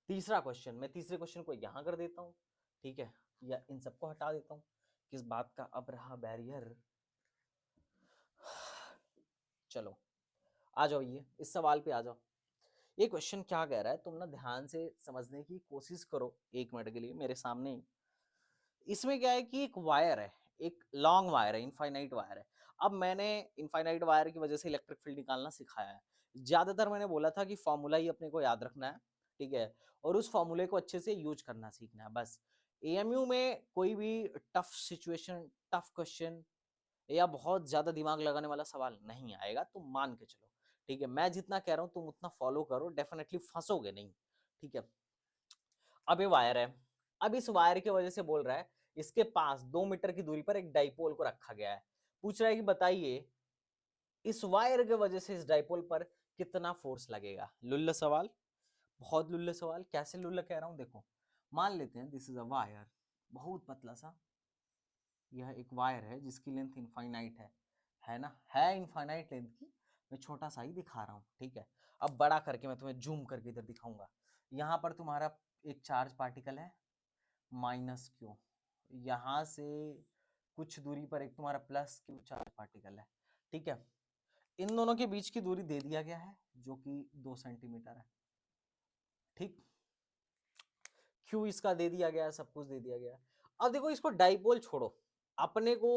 तीसरा क्वेश्चन, मैं तीसरे क्वेश्चन को यहां कर देता हूं, ठीक है, या इन सबको हटा देता हूं, किस बात का अब रहा बैरियर। चलो आ जाओ, ये इस सवाल पे आ जाओ। ये क्वेश्चन क्या कह रहा है, तुम ना ध्यान से समझने की कोशिश करो 1 मिनट के लिए मेरे सामने ही। इसमें क्या है कि एक वायर है, एक लॉन्ग वायर है, इनफाइनाइट वायर है। अब मैंने इनफाइनाइट वायर की वजह से इलेक्ट्रिक फील्ड निकालना सिखाया है। ज्यादातर मैंने बोला था कि फॉर्मूला ही अपने को याद रखना है, ठीक है, और उस फॉर्मूले को अच्छे से यूज करना सीखना है बस। एएमयू में कोई भी टफ सिचुएशन, टफ क्वेश्चन या बहुत ज्यादा दिमाग लगाने वाला सवाल नहीं आएगा, तुम मान के चलो, ठीक है। मैं जितना कह रहा हूं तुम उतना फॉलो करो, डेफिनेटली फंसोगे नहीं, ठीक है। अब ये वायर है, अब इस वायर की वजह से बोल रहा है इसके पास 2 मीटर की दूरी पर एक डाइपोल को रखा गया है। पूछ रहा है कि बताइए इस वायर की वजह से इस डाइपोल पर कितना फोर्स लगेगा। लुल्ला सवाल, बहुत लुल्ला सवाल। कैसे लुल्ला कह रहा हूं, देखो मान लेते हैं दिस इज अ वायर, बहुत पतला सा, यह एक वायर है जिसकी लेंथ इनफाइनाइट है ना, है इनफाइनाइट लेंथ की। मैं छोटा सा ही दिखा रहा हूँ, ठीक है। अब बड़ा करके मैं तुम्हें जूम करके इधर दिखाऊंगा। यहाँ पर तुम्हारा एक चार्ज पार्टिकल है माइनस क्यू, यहाँ से कुछ दूरी पर एक तुम्हारा प्लस क्यू चार्ज पार्टिकल है, ठीक है। इन दोनों के बीच की दूरी दे दिया गया है जो कि 2 सेंटीमीटर है, ठीक। क्यू इसका दे दिया गया है, सब कुछ दे दिया गया है। अब देखो इसको डाइपोल छोड़ो, अपने को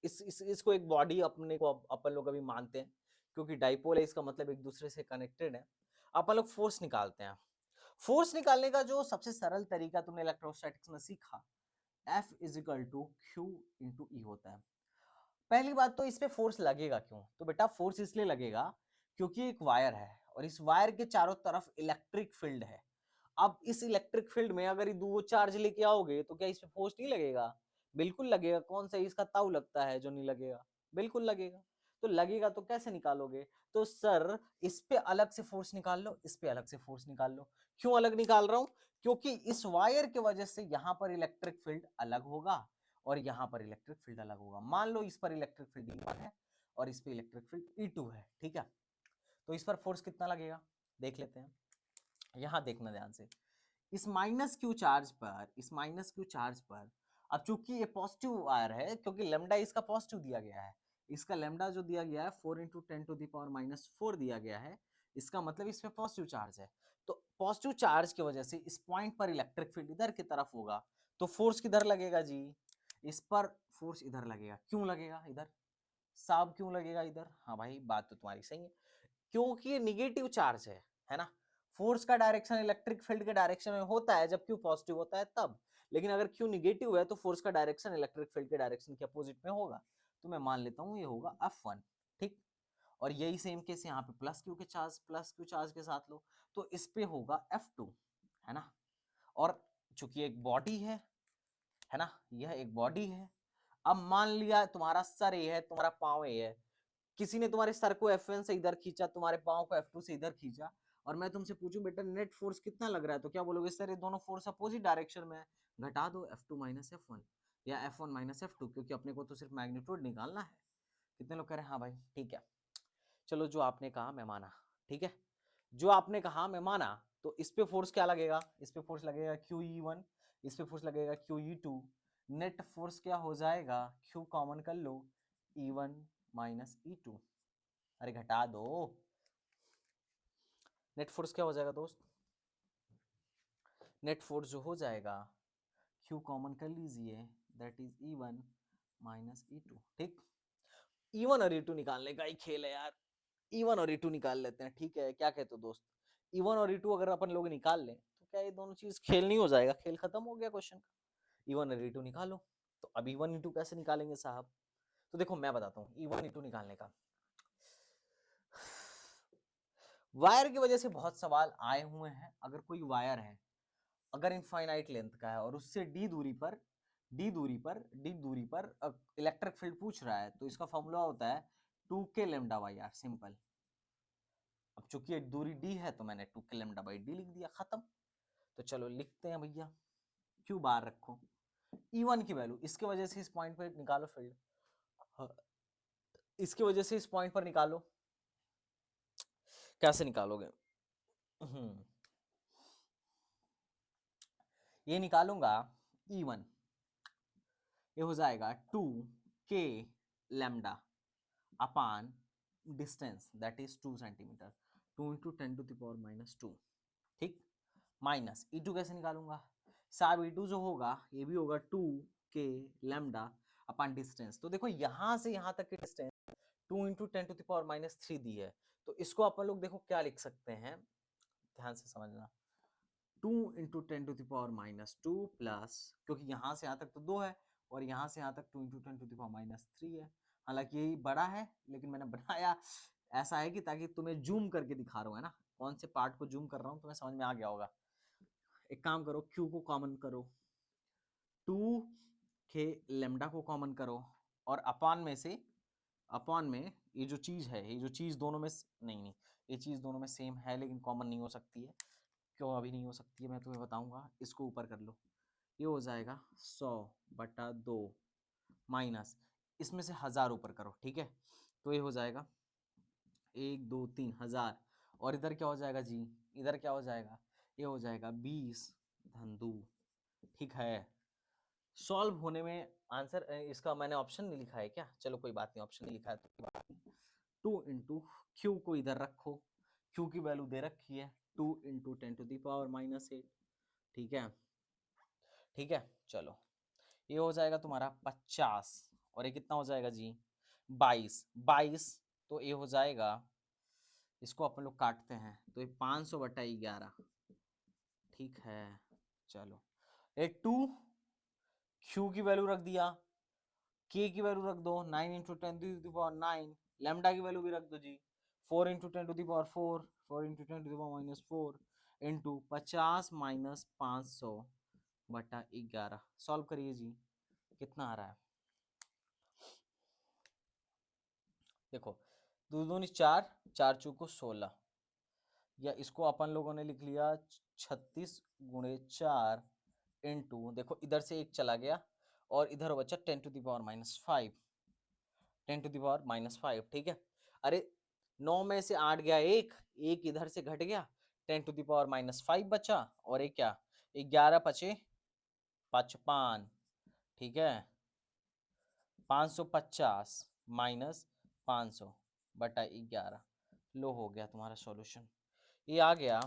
इसको एक बॉडी अपने को अपन लोग अभी मानते हैं, क्योंकि डाइपोल है इसका मतलब एक दूसरे से कनेक्टेड है। अपन लोग फोर्स निकालते हैं। फोर्स निकालने का जो सबसे सरल तरीका तुमने इलेक्ट्रोस्टैटिक्स में सीखा, F is equal to q into E होता है। पहली बात तो इस पे फोर्स लगेगा क्यों, तो बेटा फोर्स इसलिए लगेगा क्योंकि एक वायर है और इस वायर के चारों तरफ इलेक्ट्रिक फील्ड है। अब इस इलेक्ट्रिक फील्ड में अगर दो चार्ज लेके आओगे तो क्या इस पे फोर्स नहीं लगेगा? बिल्कुल लगेगा। कौन सा इसका ताऊ लगता है जो नहीं लगेगा? बिल्कुल लगेगा। तो लगेगा तो कैसे निकालोगे? तो सर इस पे अलग से फोर्स निकाल लो, इस पे अलग से फोर्स निकाल लो। क्यों अलग निकाल रहा हूं? क्योंकि इस वायर की वजह से यहां पर इलेक्ट्रिक फील्ड अलग होगा और यहां पर इलेक्ट्रिक फील्ड अलग होगा। मान लो इस पर इलेक्ट्रिक फील्ड E1 है और इस पे इलेक्ट्रिक फील्ड E2 है, ठीक है। तो इस पर फोर्स कितना लगेगा देख लेते हैं। यहां देखना ध्यान से, इस माइनस क्यू चार्ज पर, इस माइनस क्यू चार्ज पर, अब चूंकि ये पॉजिटिव वायर है क्योंकि लेमडा इसका पॉजिटिव दिया गया है, इसका लेमडा जो दिया गया है 4 इंटू 10⁻⁻⁴ दिया गया है, इसका मतलब इस पे पॉजिटिव चार्ज है। तो पॉजिटिव चार्ज की वजह से इस पॉइंट पर इलेक्ट्रिक फील्ड इधर की तरफ होगा, तो फोर्स किधर लगेगा जी? इस पर फोर्स इधर लगेगा। क्यों लगेगा इधर साहब, क्यों लगेगा इधर? हाँ भाई बात तो तुम्हारी सही है, क्योंकि ये निगेटिव चार्ज है ना। फोर्स का डायरेक्शन इलेक्ट्रिक फील्ड के डायरेक्शन में होता है जब क्यू पॉजिटिव होता है तब, लेकिन अगर क्यू निगेटिव है तो फोर्स का डायरेक्शन इलेक्ट्रिक फील्ड के डायरेक्शन के अपोजिट में होगा। तो मैं मान लेता हूं ये होगा F1, ठीक। और यही सेम केस यहाँ पे प्लस क्यू चार्ज के साथ लो तो इस पे होगा F2, है ना। और चूंकि एक बॉडी है ना, यह एक बॉडी है। अब मान लिया तुम्हारा सर ये है, तुम्हारा पांव ये है, किसी ने तुम्हारे सर को F1 से इधर खींचा, तुम्हारे पांव को F2 से इधर खींचा, और मैं तुमसे पूछूं बेटा नेट फोर्स कितना लग रहा है, तो क्या बोलोगे? सर ये दोनों फोर्स अपोजिट डायरेक्शन में है, घटा दो F2 माइनस F1 या F1 माइनस F2, क्योंकि अपने को तो सिर्फ मैग्नीट्यूड निकालना है। कितने लोग कह रहे हैं हाँ भाई ठीक है। चलो जो आपने कहा मैं माना, ठीक है, जो आपने कहा मैं माना। तो इस पे फोर्स क्या लगेगा? इस पे फोर्स लगेगा QE1, इस पे फोर्स लगेगा QE2। नेट फोर्स क्या हो जाएगा? Q कॉमन कर लो, E1 माइनस E2। अरे घटा दो, नेट फोर्स क्या हो जाएगा दोस्त? नेट फोर्स जो हो जाएगा, Q कॉमन कर लीजिए, that is E1 minus E2, ठीक। E1 और E2 निकालने का ही खेल है यार, E1 और E2 निकाल लेते हैं, ठीक है, क्या कहते हो दोस्त? E1 और E2 अगर अपन लोग निकाल लें तो क्या ये दोनों चीज खेल नहीं हो जाएगा? खेल खत्म हो गया क्वेश्चन का। E1 और E2 निकालो। तो अब E1 E2 कैसे निकालेंगे साहब? तो देखो मैं बताता हूँ E1 E2 निकालने का। वायर की वजह से बहुत सवाल आए हुए हैं। अगर कोई वायर है, अगर इनफाइनाइट लेंथ का है और उससे डी दूरी पर इलेक्ट्रिक फील्ड पूछ रहा है, तो इसका फॉर्मूला होता है 2k lambda by are, simple. अब चूंकि एक दूरी डी है तो मैंने 2k लेमडा बाई डी लिख दिया, खत्म। तो चलो लिखते हैं भैया, क्यू बार रखो, E1 की वैल्यू, इसके वजह से इस पॉइंट पे निकालो फील्ड, हाँ, इसकी वजह से इस पॉइंट पर निकालो। कैसे निकालोगे? ये निकालूंगा E1, ये हो जाएगा 2k lambda upon distance that is 2 centimetre, 2 into 10⁻², ठीक, माइनस E2 कैसे निकालूंगा? साहब E2 जो होगा ये भी होगा 2k लैम्डा अपान डिस्टेंस। तो देखो यहां से यहां तक की डिस्टेंस 2 इंटू 10⁻³ दी है, तो इसको अपन लोग देखो क्या लिख सकते हैं, ध्यान से समझना, 2 इंटू 10⁻² प्लस, क्योंकि यहाँ से यहाँ तक तो 2 है और यहाँ से यहाँ तक 2 इंटू 10⁻³ है। हालांकि यही बड़ा है, लेकिन मैंने बनाया ऐसा है कि ताकि तुम्हें जूम करके दिखा रहा हूँ, है ना, कौन से पार्ट को जूम कर रहा हूँ तुम्हें समझ में आ गया होगा। एक काम करो, Q को कॉमन करो, 2k लेमडा को कॉमन करो, और अपान में से, अपॉन में ये जो चीज है, ये जो चीज दोनों में नहीं, ये चीज दोनों में सेम है लेकिन कॉमन नहीं हो सकती है। क्यों अभी नहीं हो सकती है मैं तुम्हें बताऊंगा। इसको ऊपर कर लो, ये हो जाएगा 100/2 माइनस, इसमें से 1000 ऊपर करो, ठीक है, तो ये हो जाएगा 1 2 3 1000, और इधर क्या हो जाएगा जी, इधर क्या हो जाएगा, ये हो जाएगा 20 × 2, ठीक है। सॉल्व होने में आंसर इसका मैंने ऑप्शन नहीं लिखा है क्या, चलो कोई बात नहीं, ऑप्शन नहीं लिखा है तो कोई बात नहीं। 2 इंटू क्यू को इधर रखो, क्यू की वैल्यू दे रखी है 2 इंटू 10⁻⁸, ठीक है, ठीक है, चलो ये हो जाएगा तुम्हारा 50, और ये कितना हो जाएगा जी 22, तो ये हो जाएगा, इसको अपन लोग काटते हैं तो ये 500/11, ठीक है, चलो एक 2, क्यू की वैल्यू रख दिया, k की वैल्यू रख दो 9 इंटू 10⁹, लैम्डा की वैल्यू भी रख दो जी 4 into 10⁴, 4 into 10⁻⁴ into 50 minus 500/11। Solve करिए जी, कितना आ रहा है, देखो 2 दूनी 4, 4 चौको 16, या इसको अपन लोगों ने लिख लिया 36 × 4 इंटू, देखो इधर से एक चला गया और इधर बचा 10⁻⁵, 10⁻⁵, ठीक है। अरे 9 में से 8 गया, एक इधर से घट गया, 10⁻⁵ बचा, और एक क्या, 11 पचे 55, ठीक है, 550 माइनस 500/11, लो हो गया तुम्हारा सॉल्यूशन, ये आ गया,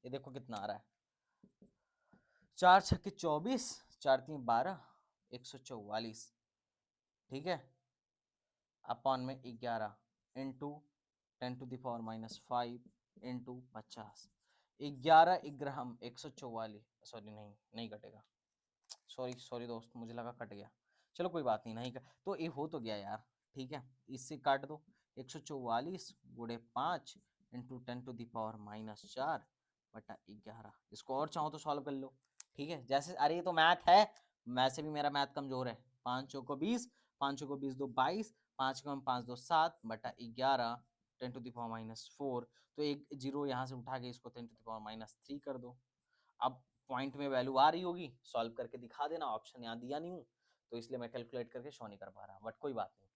ये देखो कितना आ रहा है, 4 छक्के 24, 4 3 12, 144, ठीक है, अपॉन में 11 इंटू 10⁻⁵ इंटू 50, 11 ग्राम 144, सॉरी नहीं कटेगा, सॉरी दोस्त, मुझे लगा कट गया, चलो कोई बात नहीं, नहीं तो ये हो तो गया यार, ठीक है, इससे काट दो 144 × 5 इंटू 10⁻⁴/11, इसको और चाहो तो सॉल्व कर लो, ठीक है, जैसे, अरे ये तो मैथ है, वैसे भी मेरा मैथ कमजोर है, 5 चौको 20, 5 चौको 20 2 22, 5 कम 5 2 7/11 10⁻⁴, तो एक जीरो यहाँ से उठा के इसको 10⁻³ कर दो। अब पॉइंट में वैल्यू आ रही होगी, सॉल्व करके दिखा देना, ऑप्शन यहाँ दिया नहीं हूँ तो इसलिए मैं कैलकुलेट करके शो नहीं कर पा रहा, बट कोई बात नहीं,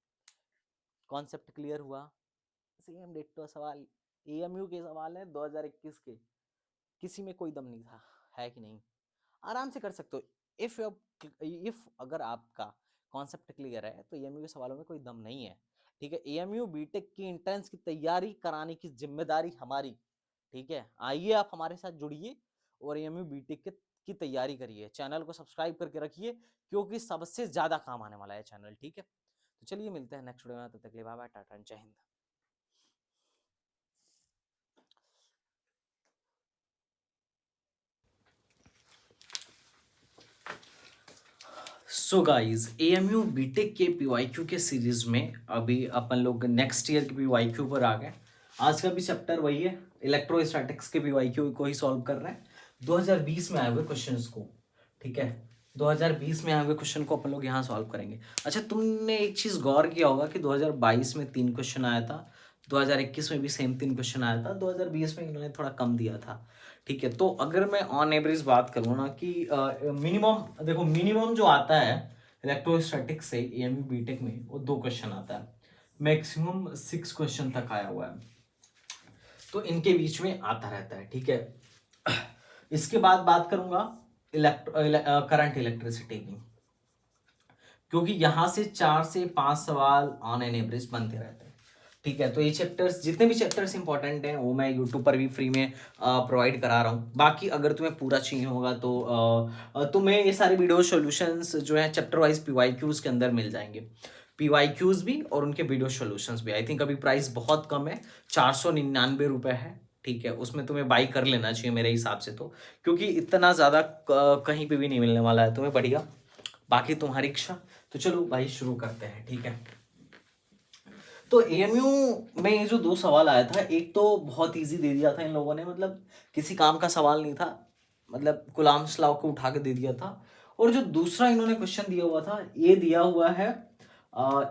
कॉन्सेप्ट क्लियर हुआ। सेम डिट्टो सवाल, एएमयू के सवाल है 2021 के, किसी में कोई दम नहीं था, है कि नहीं, आराम से कर सकते हो, इफ अगर आपका कॉन्सेप्ट क्लियर है तो एएमयू के सवालों में कोई दम नहीं है, ठीक है। एएमयू बीटेक की एंट्रेंस की तैयारी कराने की जिम्मेदारी हमारी, ठीक है, आइए आप हमारे साथ जुड़िए और एएमयू बीटेक की तैयारी करिए, चैनल को सब्सक्राइब करके रखिए क्योंकि सबसे ज्यादा काम आने वाला है चैनल, ठीक है। तो चलिए मिलते हैं नेक्स्ट वीडियो में, तब तक के लिए बाय बाय, टाटा, जय हिंद। सो गाइज, एएमयू बीटेक के पीवाईक्यू के सीरीज में अभी अपन लोग नेक्स्ट ईयर के पीवाईक्यू पर आ गए। आज का भी चैप्टर वही है, इलेक्ट्रोस्टैटिक्स के पीवाईक्यू को ही सॉल्व कर रहे हैं, 2020 में आए हुए क्वेश्चंस को, ठीक है, 2020 में आए हुए क्वेश्चन को अपन लोग यहाँ सॉल्व करेंगे। अच्छा, तुमने एक चीज गौर किया होगा कि 2022 में 3 क्वेश्चन आया था, 2021 में भी सेम 3 क्वेश्चन आया था, 2020 में इन्होंने थोड़ा कम दिया था, ठीक है। तो अगर मैं ऑन एवरेज बात करूँ ना कि मिनिमम, देखो मिनिमम जो आता है इलेक्ट्रोस्टैटिक से एएमयू बीटेक में वो 2 क्वेश्चन आता है, मैक्सिमम 6 क्वेश्चन तक आया हुआ है, तो इनके बीच में आता रहता है, ठीक है। इसके बाद बात करूंगा करंट इलेक्ट्रिसिटी की, क्योंकि यहां से 4 से 5 सवाल ऑन एन एवरेज बनते रहते हैं, ठीक है। तो ये चैप्टर्स, जितने भी चैप्टर्स इंपॉर्टेंट हैं वो मैं यूट्यूब पर भी फ्री में प्रोवाइड करा रहा हूँ। बाकी अगर तुम्हें पूरा चाहिए होगा तो तुम्हें ये सारे वीडियो सॉल्यूशंस जो है चैप्टर वाइज पीवाईक्यूज के अंदर मिल जाएंगे, पीवाईक्यूज भी और उनके वीडियो सॉल्यूशंस भी। आई थिंक अभी प्राइस बहुत कम है, 499 रुपये है, ठीक है। उसमें तुम्हें बाई कर लेना चाहिए मेरे हिसाब से, तो क्योंकि इतना ज़्यादा कहीं पे भी नहीं मिलने वाला है तुम्हें, बढ़िया। बाकी तुम्हारी इच्छा। तो चलो भाई शुरू करते हैं, ठीक है। तो एएमयू में ये जो 2 सवाल आया था, एक तो बहुत इजी दे दिया था इन लोगों ने, मतलब किसी काम का सवाल नहीं था, मतलब कुलाम्स लॉ को उठा के दे दिया था। और जो दूसरा इन्होंने क्वेश्चन दिया हुआ था, ये दिया हुआ है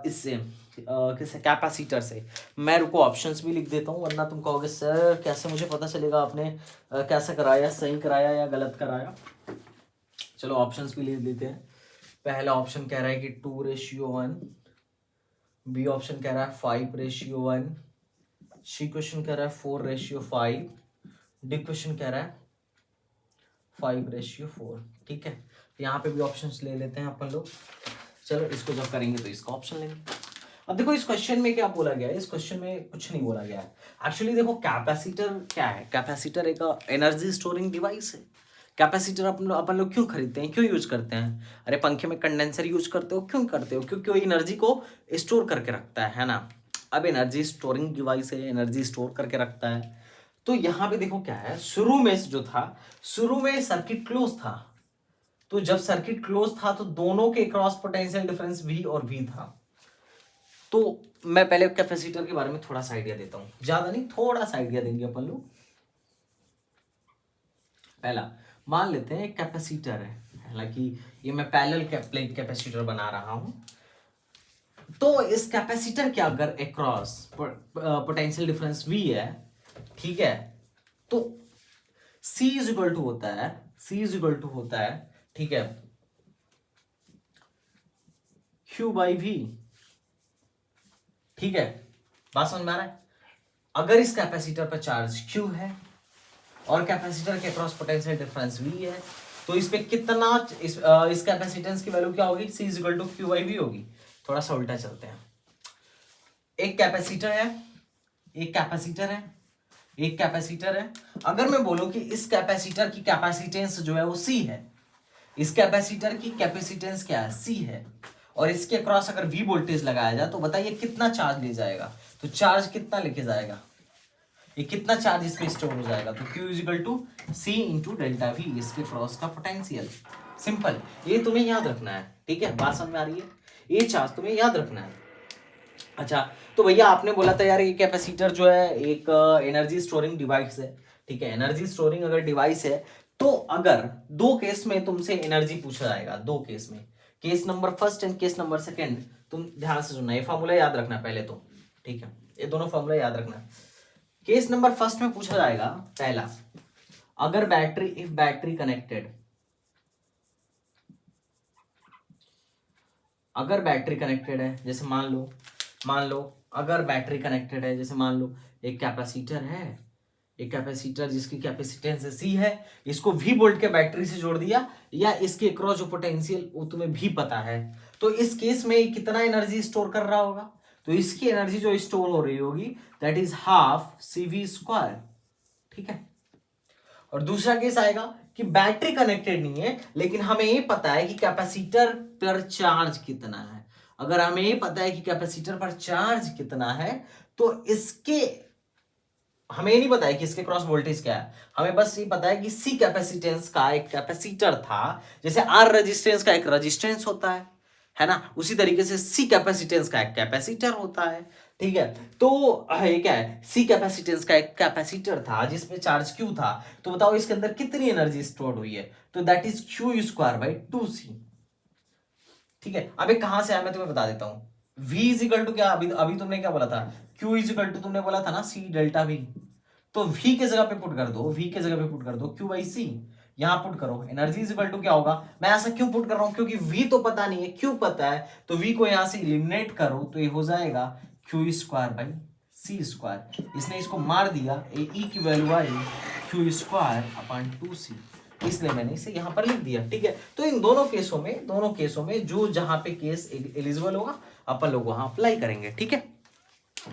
इससे किसे, कैपेसिटर से। मैं रुको ऑप्शंस भी लिख देता हूँ, वरना तुम कहोगे सर कैसे मुझे पता चलेगा आपने कैसे कराया, सही कराया या गलत कराया। चलो ऑप्शंस भी लिख देते हैं। पहला ऑप्शन कह रहा है कि 2:1, बी ऑप्शन कह रहा है 5:1, सी क्वेश्चन कह रहा है 4:5, डी क्वेश्चन कह रहा है 5:4, ठीक है। यहाँ पे भी ऑप्शंस ले लेते हैं अपन लोग। चलो इसको जब करेंगे तो इसका ऑप्शन लेंगे। अब देखो इस क्वेश्चन में क्या बोला गया है, इस क्वेश्चन में कुछ नहीं बोला गया है एक्चुअली। देखो कैपेसिटर क्या है, कैपेसिटर एक एनर्जी स्टोरिंग डिवाइस है। कैपेसिटर अपन लोग क्यों खरीदते हैं, क्यों यूज करते हैं? अरे पंखे में कंडेंसर यूज करते हो, क्यों करते हो? क्योंकि वो एनर्जी को स्टोर करके रखता है ना। अब एनर्जी स्टोरिंग डिवाइस है, एनर्जी स्टोर करके रखता है। तो यहाँ पे देखो क्या है, शुरू में जो था, शुरू में सर्किट क्लोज था। तो जब सर्किट क्लोज था तो दोनों के क्रॉस पोटेंशियल डिफरेंस V और V था। तो मैं पहले कैपेसिटर के बारे में थोड़ा सा आइडिया देता हूं, ज्यादा नहीं, थोड़ा सा आइडिया देंगे अपन लोग। पहला मान लेते हैं एक कैपेसिटर है, हालांकि ये मैं पैरेलल प्लेट कैपेसिटर बना रहा हूं। तो इस कैपेसिटर के अगर अक्रॉस पोटेंशियल डिफरेंस V है, ठीक है, तो C इज इक्वल टू होता है, C इज इक्वल टू होता है, ठीक है, Q/V, ठीक है। बात समझ में आ रहा है? अगर इस कैपेसिटर पर चार्ज Q है और कैपेसिटर के अक्रॉस पोटेंशियल डिफरेंस V है, तो इस पे कितना इस कैपेसिटेंस की वैल्यू क्या होगी? C is equal to Q/V होगी। थोड़ा सा उल्टा चलते हैं। एक कैपेसिटर है, एक कैपेसिटर है, एक कैपेसिटर है। अगर मैं बोलूं कि इस कैपेसिटर की कैपेसिटेंस जो है वो C है, इस कैपेसिटर की कैपेसिटेंस क्या है? C है, और इसके अक्रॉस अगर V वोल्टेज लगाया जाए तो बताइए कितना चार्ज ले जाएगा? तो चार्ज कितना लेके जाएगा, ये कितना चार्ज इस पे स्टोर हो जाएगा? तो Q is equal to C into delta V, इसके क्रॉस का पोटेंशियल। सिंपल, ये तुम्हें याद रखना है, ठीक है। बात समझ में आ रही है? ये चार्ज तुम्हें याद रखना है। अच्छा, तो भैया आपने बोला था यार ये कैपेसिटर जो है एक एनर्जी स्टोरिंग डिवाइस है, ठीक है। एनर्जी स्टोरिंग अगर डिवाइस है तो अगर 2 केस में तुमसे एनर्जी पूछा जाएगा, 2 केस में, case number first and case number second, तुम ध्यान से सुनना, ये फॉर्मूला याद रखना पहले तो, ठीक है। ये दोनों फॉर्मूला याद रखना। केस नंबर फर्स्ट में पूछा जाएगा पहला, अगर बैटरी, इफ बैटरी कनेक्टेड, अगर बैटरी कनेक्टेड है, जैसे मान लो अगर बैटरी कनेक्टेड है, जैसे मान लो एक कैपेसिटर है, एक कैपेसिटर जिसकी कैपेसिटेंस C है, इसको V वोल्ट के बैटरी से जोड़ दिया, या इसके अक्रॉस जो पोटेंशियल वो तुम्हें भी पता है, तो इस केस में कितना एनर्जी स्टोर कर रहा होगा? तो इसकी एनर्जी जो स्टोर हो रही होगी दैट इज हाफ CV², ठीक है। और दूसरा केस आएगा कि बैटरी कनेक्टेड नहीं है, लेकिन हमें ये पता है कि कैपेसिटर पर चार्ज कितना है। अगर हमें ये पता है कि कैपेसिटर पर चार्ज कितना है, तो इसके हमें नहीं पता है कि इसके क्रॉस वोल्टेज क्या है, हमें बस ये पता है कि C कैपेसिटेंस का एक कैपेसिटर था, जैसे R रेजिस्टेंस का एक रेजिस्टेंस होता है ना, उसी तरीके से C कैपेसिटेंस का एक कैपेसिटर होता है, ठीक है। तो ये क्या है, C कैपेसिटेंस का एक कैपेसिटर था जिसमें चार्ज Q था, तो बताओ इसके अंदर कितनी एनर्जी स्टोर हुई है? तो दैट इज Q²/2C, ठीक है। अब कहां से आया मैं तुम्हें बता देता हूं। V इज इक्वल टू क्या, अभी तुमने क्या बोला था? Q इज इक्वल टू तुमने बोला था ना C डेल्टा V, तो V के जगह पे पुट कर दो, V के जगह पे पुट कर दो Q/C, यहां पुट करो, एनर्जी इज इक्वल टू क्या होगा, मैं ऐसा क्यों पुट कर रहा हूं, क्योंकि V तो पता नहीं है, Q पता है, तो V को यहां से एलिमिनेट करो तो ये हो जाएगा Q square by C square, इसने इसको मार दिया, E की वैल्यू आई Q स्क्वायर अपॉन 2C, इसलिए मैंने इसे यहां पर लिख दिया। ठीक है, तो इन दोनों केसों में जो जहां पे केस एलिजिबल होगा अपन लोग वहां अप्लाई करेंगे। ठीक है,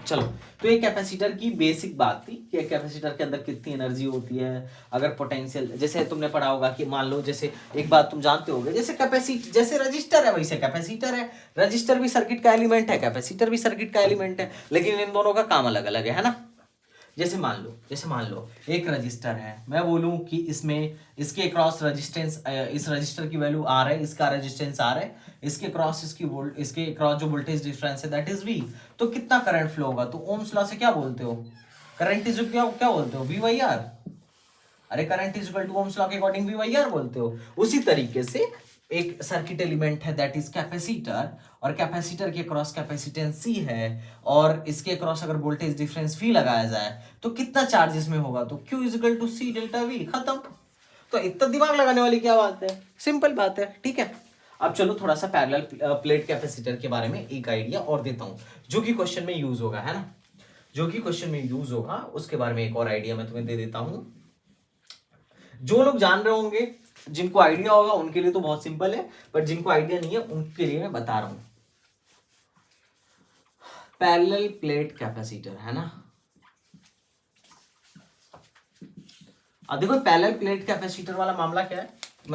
चलो, तो ये कैपेसिटर की बेसिक बात थी कि कैपेसिटर के अंदर कितनी एनर्जी होती है, अगर पोटेंशियल, जैसे तुमने पढ़ा होगा कि मान लो जैसे एक बात तुम जानते होगे, जैसे कैपेसिटी जैसे रजिस्टर है वैसे कैपेसिटर है, रजिस्टर भी सर्किट का एलिमेंट है, कैपेसिटर भी सर्किट का एलिमेंट है, लेकिन इन दोनों का काम अलग अलग है ना। जैसे मान लो एक रजिस्टर है, मैं बोलूं कि इसमें इसके क्रॉस रेजिस्टेंस, इस रजिस्टर की वैल्यू आर है, इसका रेजिस्टेंस आर है, इसके क्रॉस इसके क्रॉस जो वोल्टेज डिफरेंस है दैट इज वी, तो कितना करंट फ्लो होगा, तो ओम्स लॉ से क्या बोलते हो, करंट इज क्या बोलते हो, वी बाई आर, अरे current is equal to Ohm's law के अकॉर्डिंग वी बाई आर बोलते हो। उसी तरीके से एक सर्किट एलिमेंट है दैट इज कैपेसिटर, और कैपेसिटर के क्रॉस कैपेसिटेंस सी है, और इसके क्रॉस अगर वोल्टेज डिफरेंस वी लगाया जाए तो कितना चार्ज इसमें होगा, तो Q is equal to c delta v, खत्म। तो इतना दिमाग लगाने वाली क्या बात है, सिंपल बात है। ठीक है, अब चलो थोड़ा सा पैरेलल प्लेट कैपेसिटर के बारे में एक आइडिया और देता हूं, जो कि क्वेश्चन में यूज होगा, है ना, जो कि क्वेश्चन में यूज होगा, उसके बारे में एक और आइडिया मैं तुम्हें दे देता हूं। जो लोग जान रहे होंगे, जिनको आइडिया होगा उनके लिए तो बहुत सिंपल है, पर जिनको आइडिया नहीं है उनके लिए मैं बता रहा हूं। पैरेलल प्लेट कैपेसिटर, है ना, अब देखो पैरेलल प्लेट कैपेसिटर वाला मामला क्या है,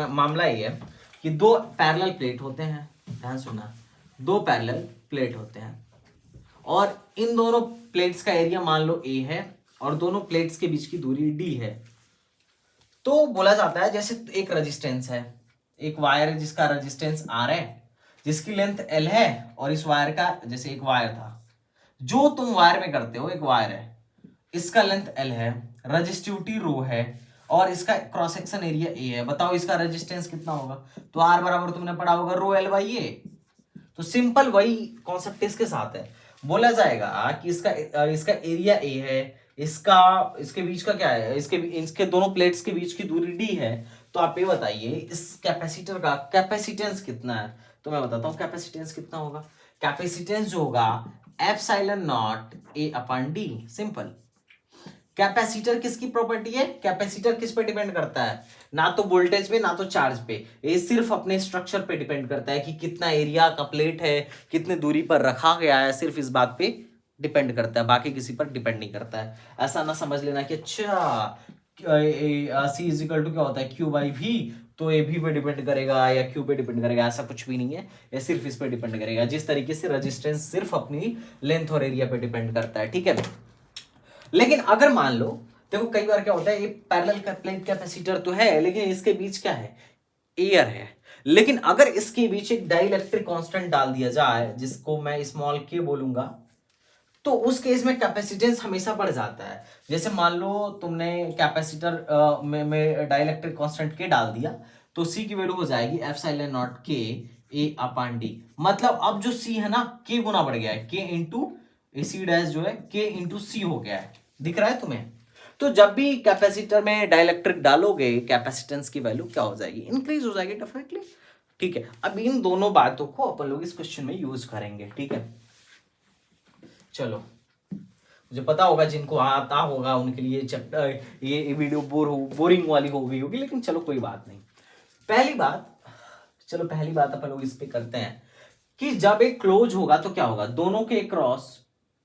मामला ये है कि दो पैरेलल प्लेट होते हैं, ध्यान सुनना, दो पैरेलल प्लेट होते हैं, और इन दोनों प्लेट्स का एरिया मान लो A है, और दोनों प्लेट्स के बीच की दूरी D है। तो बोला जाता है जैसे एक रेजिस्टेंस है, एक वायर है जिसका रेजिस्टेंस R है, जिसकी लेंथ L है, और इस वायर का, जैसे एक वायर था, जो तुम वायर में करते हो, एक वायर है, इसका लेंथ L है, रजिस्टिविटी रो है, और इसका क्रॉस सेक्शन एरिया A है, बताओ इसका रेजिस्टेंस कितना होगा, तो R बराबर तुमने पढ़ा होगा रो L बाई A। तो सिंपल वही कॉन्सेप्ट इसके साथ है, बोला जाएगा कि इसका एरिया A है, इसका इसके बीच का क्या है, इसके दोनों प्लेट्स के बीच की दूरी D है, तो आप ये बताइए इस कैपेसिटर का कैपेसिटेंस कितना है, तो मैं बताता हूँ कैपेसिटेंस कितना होगा, कैपेसिटेंस जो होगा epsilon not A upon D, simple. Capacitor किसकी प्रॉपर्टी है, कैपेसिटर किस पे डिपेंड करता है, ना तो वोल्टेज पे ना तो चार्ज पे, ये सिर्फ अपने स्ट्रक्चर पे डिपेंड करता है कि कितना एरिया का प्लेट है, कितने दूरी पर रखा गया है, सिर्फ इस बात पे डिपेंड करता है, बाकी किसी पर डिपेंड नहीं करता है। ऐसा ना समझ लेना कि अच्छा C इज इक्वल टू क्या होता है Q बाई V, तो ये V पे डिपेंड करेगा या Q पे डिपेंड करेगा, ऐसा कुछ भी नहीं है, ये सिर्फ इस पे डिपेंड करेगा, जिस तरीके से रेजिस्टेंस सिर्फ अपनी लेंथ और एरिया पे डिपेंड करता है। ठीक है, लेकिन अगर मान लो, देखो कई बार क्या होता है, ये पैरेलल प्लेट कैपेसिटर तो है, लेकिन इसके बीच क्या है, एयर है, लेकिन अगर इसके बीच एक डाइलेक्ट्रिक कांस्टेंट डाल दिया जाए, जिसको मैं स्मॉल k बोलूंगा, तो उस केस में कैपेसिटेंस हमेशा बढ़ जाता है। जैसे मान लो तुमने कैपेसिटर में डाइलेक्ट्रिक कांस्टेंट k डाल दिया, तो C की वैल्यू हो जाएगी epsilon not k A upon D, मतलब अब जो C है ना, k गुना बढ़ गया है, k इंटू सी डैश जो है k इंटू सी हो गया है, दिख रहा है तुम्हें। तो जब भी कैपेसिटर में डाइलेक्ट्रिक डालोगे, कैपेसिटेंस की वैल्यू क्या हो जाएगी, इंक्रीज हो जाएगी डेफिनेटली। ठीक है, अब इन दोनों बातों को अपन लोग इस क्वेश्चन में यूज करेंगे। ठीक है, चलो, मुझे पता होगा जिनको आता होगा उनके लिए चैप्टर ये वीडियो बोरिंग वाली हो गई होगी, लेकिन चलो कोई बात नहीं। पहली बात अपन लोग इस पे करते हैं कि जब एक क्लोज होगा तो क्या होगा, दोनों के क्रॉस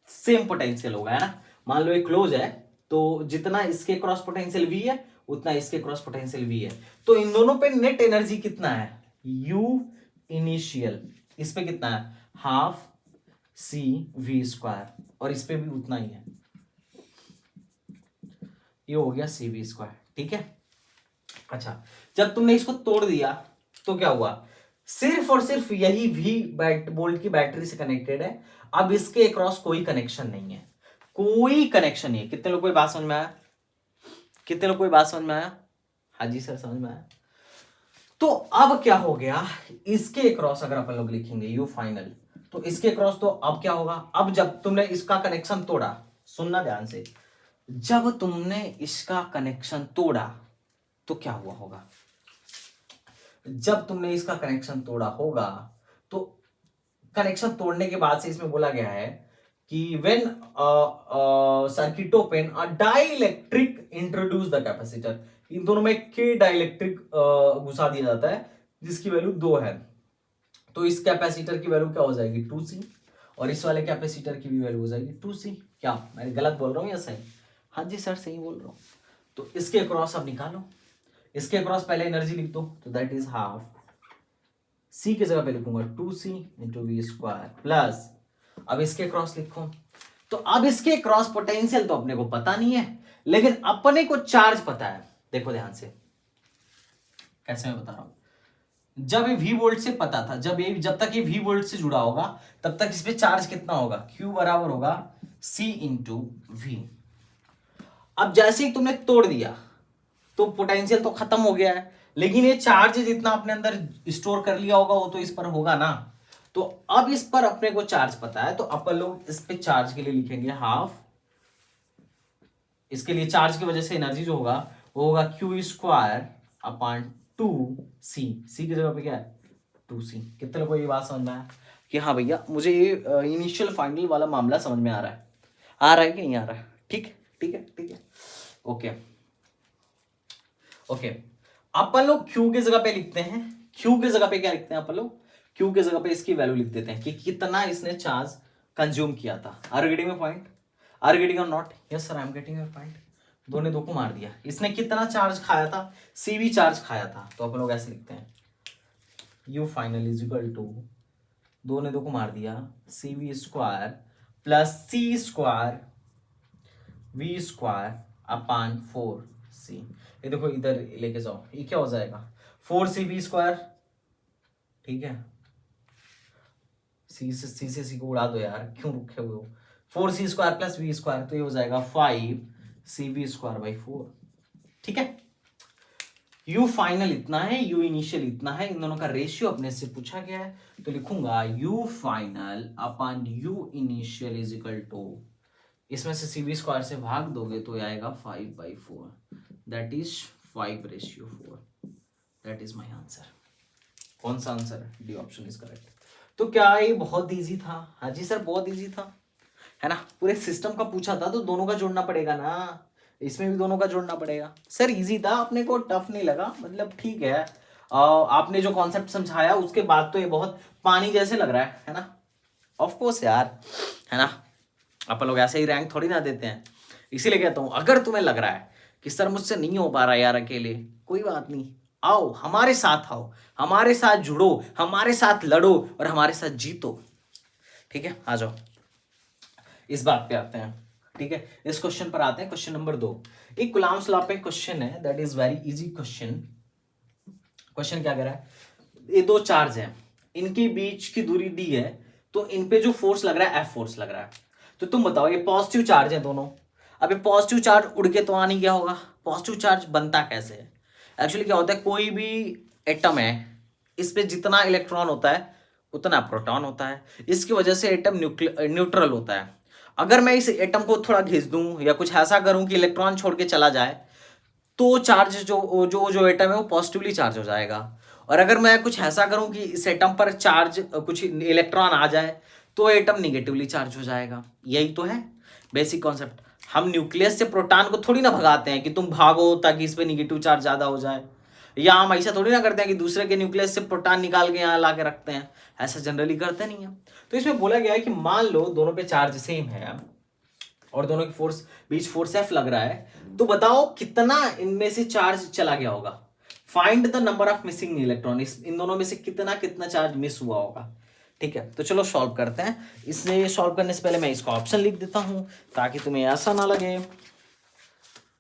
सेम पोटेंशियल होगा, है ना। मान लो एक क्लोज है, तो जितना इसके क्रॉस पोटेंशियल V है उतना इसके क्रॉस पोटेंशियल V है, तो इन दोनों पे नेट एनर्जी कितना है, U इनिशियल, इस पे कितना है, हाफ C V स्क्वायर, और इस पे भी उतना ही है, ये हो गया C V स्क्वायर। ठीक है, अच्छा, जब तुमने इसको तोड़ दिया तो क्या हुआ, सिर्फ और सिर्फ यही V वोल्ट की बैटरी से कनेक्टेड है, अब इसके अक्रॉस कोई कनेक्शन नहीं है, कोई कनेक्शन नहीं है। कितने लोग को बात समझ में आया, कितने लोग को बात समझ में आया, हाँ जी सर समझ में आया। तो अब क्या हो गया, इसके अक्रॉस अगर अपन लोग लिखेंगे यू फाइनल, तो इसके अक्रॉस तो अब क्या होगा, अब जब तुमने इसका कनेक्शन तोड़ा, सुनना ध्यान से, जब तुमने इसका कनेक्शन तोड़ा तो क्या हुआ होगा? जब तुमने इसका कनेक्शन तोड़ा होगा तो कनेक्शन तोड़ने के बाद से इसमें बोला गया है कि when circuit open a dielectric introduce the capacitor, इन दोनों में के डाइलेक्ट्रिक घुसा दिया जाता है जिसकी वैल्यू 2 है। तो इस कैपेसिटर की वैल्यू क्या हो जाएगी 2C, और इस वाले कैपेसिटर की भी वैल्यू हो जाएगी 2C। क्या मैं गलत बोल रहा हूँ या सही? हाँ जी सर सही बोल रहा हूँ। तो इसके अक्रॉस अब निकालो, इसके अक्रॉस पहले एनर्जी लिख दो, तो दैट इज हाफ C की जगह पे लिखूंगा 2C into we square plus, अब इसके क्रॉस लिखो, तो अब इसके क्रॉस पोटेंशियल तो अपने को पता नहीं है, लेकिन अपने को चार्ज पता है। देखो ध्यान से कैसे मैं बता रहा हूं, जब ये V वोल्ट से पता था, जब तक ये V वोल्ट से जुड़ा होगा तब तक इस पे चार्ज कितना होगा, Q बराबर होगा C इंटू V। अब जैसे ही तुमने तोड़ दिया तो पोटेंशियल तो खत्म हो गया है, लेकिन ये चार्ज जितना अपने अंदर स्टोर कर लिया होगा वो तो इस पर होगा ना। तो अब इस पर अपने को चार्ज पता है, तो अपन लोग इस पे चार्ज के लिए लिखेंगे हाफ, इसके लिए चार्ज की वजह से एनर्जी जो होगा वो होगा क्यू स्क्वायर अपॉन 2C, सी की जगह पे क्या है 2C। कितने लोगों को ये बात समझ में आया कि हाँ भैया मुझे ये इनिशियल फाइनल वाला मामला समझ में आ रहा है, आ रहा है कि नहीं आ रहा है? ठीक ठीक है ठीक है ओके ओके। अपन लोग Q की जगह पे लिखते हैं, Q की जगह पे क्या लिखते हैं अपन लोग, Q की जगह पे इसकी वैल्यू लिख देते हैं कि कितना इसने चार्ज कंज्यूम किया था। Are getting my point? Are getting or not? Yes sir I am getting your point. दो ने दो को मार दिया, इसने कितना चार्ज खाया था, CV चार्ज खाया था, तो अपन लोग ऐसे लिखते हैं U final is equal to, दो ने दो को मार दिया, CV square plus C square V square upon 4C। ये देखो इधर लेके जाओ, ये क्या हो जाएगा 4CV स्क्वायर, ठीक है C से को उड़ा दो यार, क्यों रुके हुए हो, 4C square plus V square, तो ये हो जाएगा 5CV स्क्वायर बाई 4। ठीक है, U फाइनल इतना है, U इनिशियल इतना है, इन दोनों का रेशियो अपने से पूछा गया है, तो लिखूंगा U final upon U initial is equal to, इसमें से CV स्क्वायर से भाग दोगे तो आएगा 5/4, that is 5/4, that is my answer. कौन सा आंसर है? D option is correct. तो क्या ये बहुत इजी था? हाँ जी सर बहुत इजी था, है ना, पूरे सिस्टम का पूछा था तो दोनों का जोड़ना पड़ेगा ना, इसमें भी दोनों का जोड़ना पड़ेगा। सर इजी था, अपने को टफ नहीं लगा, मतलब ठीक है। आपने जो कॉन्सेप्ट समझाया उसके बाद तो ये बहुत पानी जैसे लग रहा है ना, ऑफ कोर्स यार, है ना, अपन लोग ऐसे ही रैंक थोड़ी ना देते हैं। इसीलिए कहता हूँ अगर तुम्हें लग रहा है कि सर मुझसे नहीं हो पा रहा यार अकेले, कोई बात नहीं, आओ हमारे साथ, आओ हमारे साथ जुड़ो, हमारे साथ लड़ो और हमारे साथ जीतो। ठीक है आ जाओ, इस बात पे आते हैं। ठीक है, इस क्वेश्चन पर आते हैं, क्वेश्चन नंबर 2। एक कूलम्ब्स लॉ पे क्वेश्चन है, that is very easy question. Question क्या कह रहा है, ये दो चार्ज हैं, इनके बीच की दूरी दी है, तो इन पे जो फोर्स लग रहा है F फोर्स लग रहा है। तो तुम बताओ ये पॉजिटिव चार्ज है दोनों, अब ये पॉजिटिव चार्ज उड़ के तो आ नहीं गया होगा, पॉजिटिव चार्ज बनता कैसे है? एक्चुअली क्या होता है, कोई भी एटम है, इस पे जितना इलेक्ट्रॉन होता है उतना प्रोटॉन होता है, इसकी वजह से एटम न्यूट्रल होता है। अगर मैं इस एटम को थोड़ा घिस दूं या कुछ ऐसा करूं कि इलेक्ट्रॉन छोड़ के चला जाए, तो चार्ज जो जो जो एटम है वो पॉजिटिवली चार्ज हो जाएगा। और अगर मैं कुछ ऐसा करूं कि इस एटम पर चार्ज कुछ इलेक्ट्रॉन आ जाए, तो एटम निगेटिवली चार्ज हो जाएगा। यही तो है बेसिक कॉन्सेप्ट। हम न्यूक्लियस से प्रोटॉन को थोड़ी ना भगाते हैं कि तुम भागो ताकि इस पे निगेटिव चार्ज ज़्यादा हो जाए, या हम ऐसा थोड़ी ना करते हैं कि दूसरे के न्यूक्लियस से प्रोटॉन निकाल के यहाँ ला के रखते हैं, ऐसा जनरली करते नहीं है। तो इसमें बोला गया है कि मान लो दोनों पे चार्ज सेम है और दोनों की फोर्स बीच फोर्स F लग रहा है, तो बताओ कितना इनमें से चार्ज चला गया होगा। Find the number of missing electron, इन दोनों में से कितना कितना चार्ज मिस हुआ होगा। ठीक है, तो चलो सॉल्व करते हैं। इसे सॉल्व करने से पहले मैं इसका ऑप्शन लिख देता हूं ताकि तुम्हें ऐसा ना लगे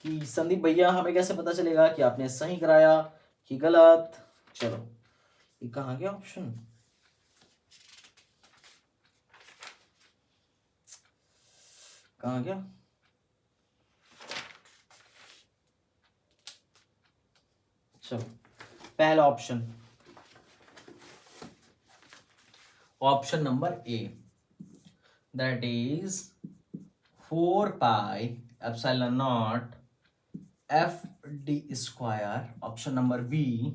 कि संदीप भैया हमें कैसे पता चलेगा कि आपने सही कराया कि गलत। चलो ये कहाँ गया ऑप्शन, कहाँ गया? चलो पहला option, option number A, that is 4 pi epsilon naught f d square, option number B,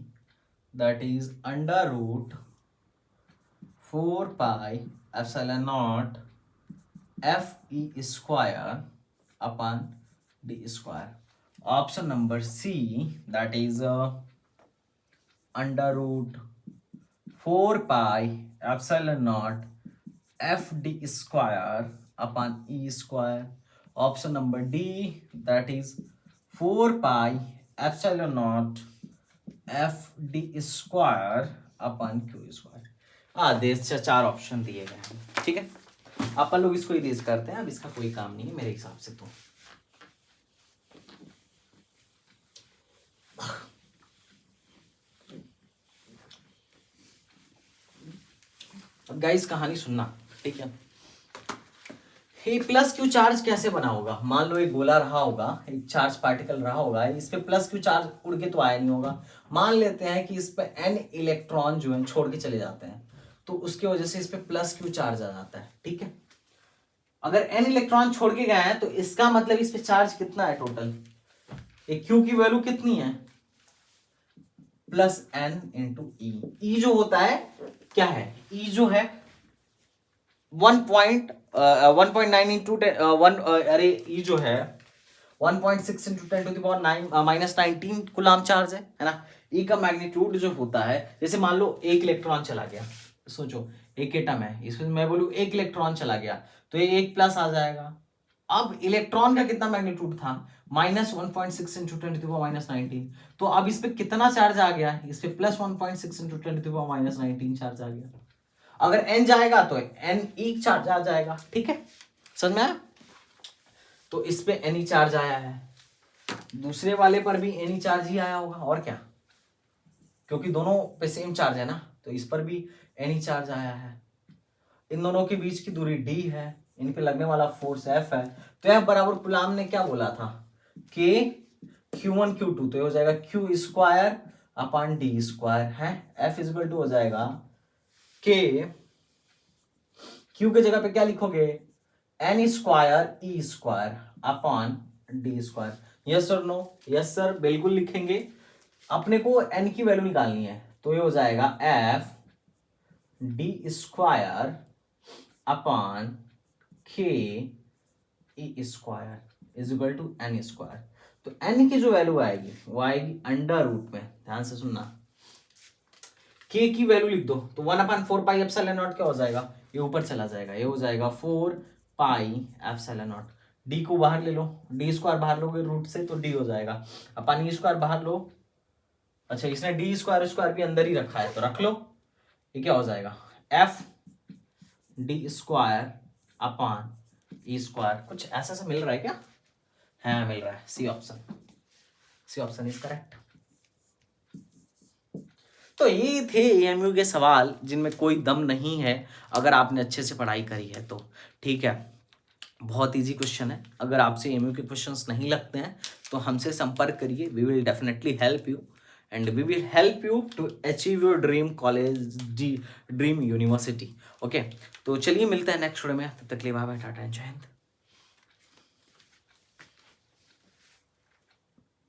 that is under root 4 pi epsilon naught f e square upon d square. Option number C, that is under root 4 pi epsilon naught f d square upon e square. Option number D, that is 4 pi epsilon naught f d square upon q square. आदेश 4 option दिए गए हैं. ठीक है, अपन लोग इसको erase करते हैं, अब इसका कोई काम नहीं है मेरे हिसाब से. तो अब गाइस कहानी सुनना, ठीक है. ये प्लस क्यू चार्ज कैसे बना होगा? मान लो एक गोला रहा होगा, एक चार्ज पार्टिकल रहा होगा, इस पे प्लस क्यू चार्ज उड़ के तो आया नहीं होगा. मान लेते हैं कि इस पे n इलेक्ट्रॉन जो है छोड़ के चले जाते हैं, तो उसकी वजह से इस पे प्लस क्यू चार्ज आ जाता है. ठीक है, अगर n इलेक्ट्रॉन छोड़ के गए हैं तो इसका मतलब इस पे चार्ज कितना है टोटल? एक क्यू की वैल्यू कितनी है? प्लस n इंटू ई. ई जो होता है क्या है? ई जो है 1.9 इंटू 1, अरे ई जो है 1.6 into 10 to the power 9 minus 19 coulomb charge है ना. ई का मैग्नीट्यूड जो होता है, जैसे मान लो एक इलेक्ट्रॉन चला गया, सोचो एक एटम है, इसमें मैं बोलूं एक इलेक्ट्रॉन चला गया तो ये एक प्लस आ जाएगा. अब इलेक्ट्रॉन का कितना मैग्नीट्यूड था? Minus 1.6 into 10 to the power minus 19. तो अब इस पे कितना चार्ज आ गया? इस पे plus 1.6 into 10 to the power minus 19 charge आ गया. अगर n जाएगा तो n ई चार्ज आ जाएगा. ठीक है, समझ में आया? तो इस पे n ई चार्ज आया है, दूसरे वाले पर भी n ई चार्ज ही आया होगा, और क्या, क्योंकि दोनों पे सेम चार्ज है ना, तो इस पर भी n ई चार्ज आया है. इन दोनों के बीच की दूरी d है, इन पे लगने वाला फोर्स F है. तो F बराबर कूलम ने क्या बोला था? K Q1 Q2, तो ये हो जाएगा Q square upon D square है. F इक्वल टू हो जाएगा K, Q के जगह पे क्या लिखोगे? N square E square upon D square. Yes और नो? यस सर, बिल्कुल लिखेंगे. अपने को N की वैल्यू निकालनी है, तो ये हो जाएगा F D square upon K E square is equal to N square. तो N की जो वैल्यू आएगी वो आएगी अंडर रूट में, ध्यान से सुनना. K की वैल्यू लिख दो तो 1/4 पाई एप्सिलॉन नॉट क्या हो जाएगा? ये ऊपर चला जाएगा, ये हो जाएगा 4 पाई एप्सिलॉन नॉट. D को बाहर ले लो, D स्क्वायर बाहर लोगे रूट से तो D हो जाएगा, अपन E स्क्वायर बाहर लो. अच्छा, इसने D स्क्वायर स्क्वायर भी अंदर ही रखा है तो रख लो. ये क्या हो जाएगा? F D square upon E square. कुछ ऐसा सा मिल रहा है क्या? हाँ मिल रहा है. C option, C option is correct. तो ये थे एएमयू के सवाल जिनमें कोई दम नहीं है, अगर आपने अच्छे से पढ़ाई करी है तो. ठीक है, बहुत इजी क्वेश्चन है. अगर आपसे एएमयू के क्वेश्चंस नहीं लगते हैं तो हमसे संपर्क करिए. We will definitely help you and we will help you to achieve your dream college, dream university. Okay, तो चलिए मिलते हैं नेक्स्ट वीडियो में. तब तक के लिए बाय बाय, टाटा एंड जय हिंद.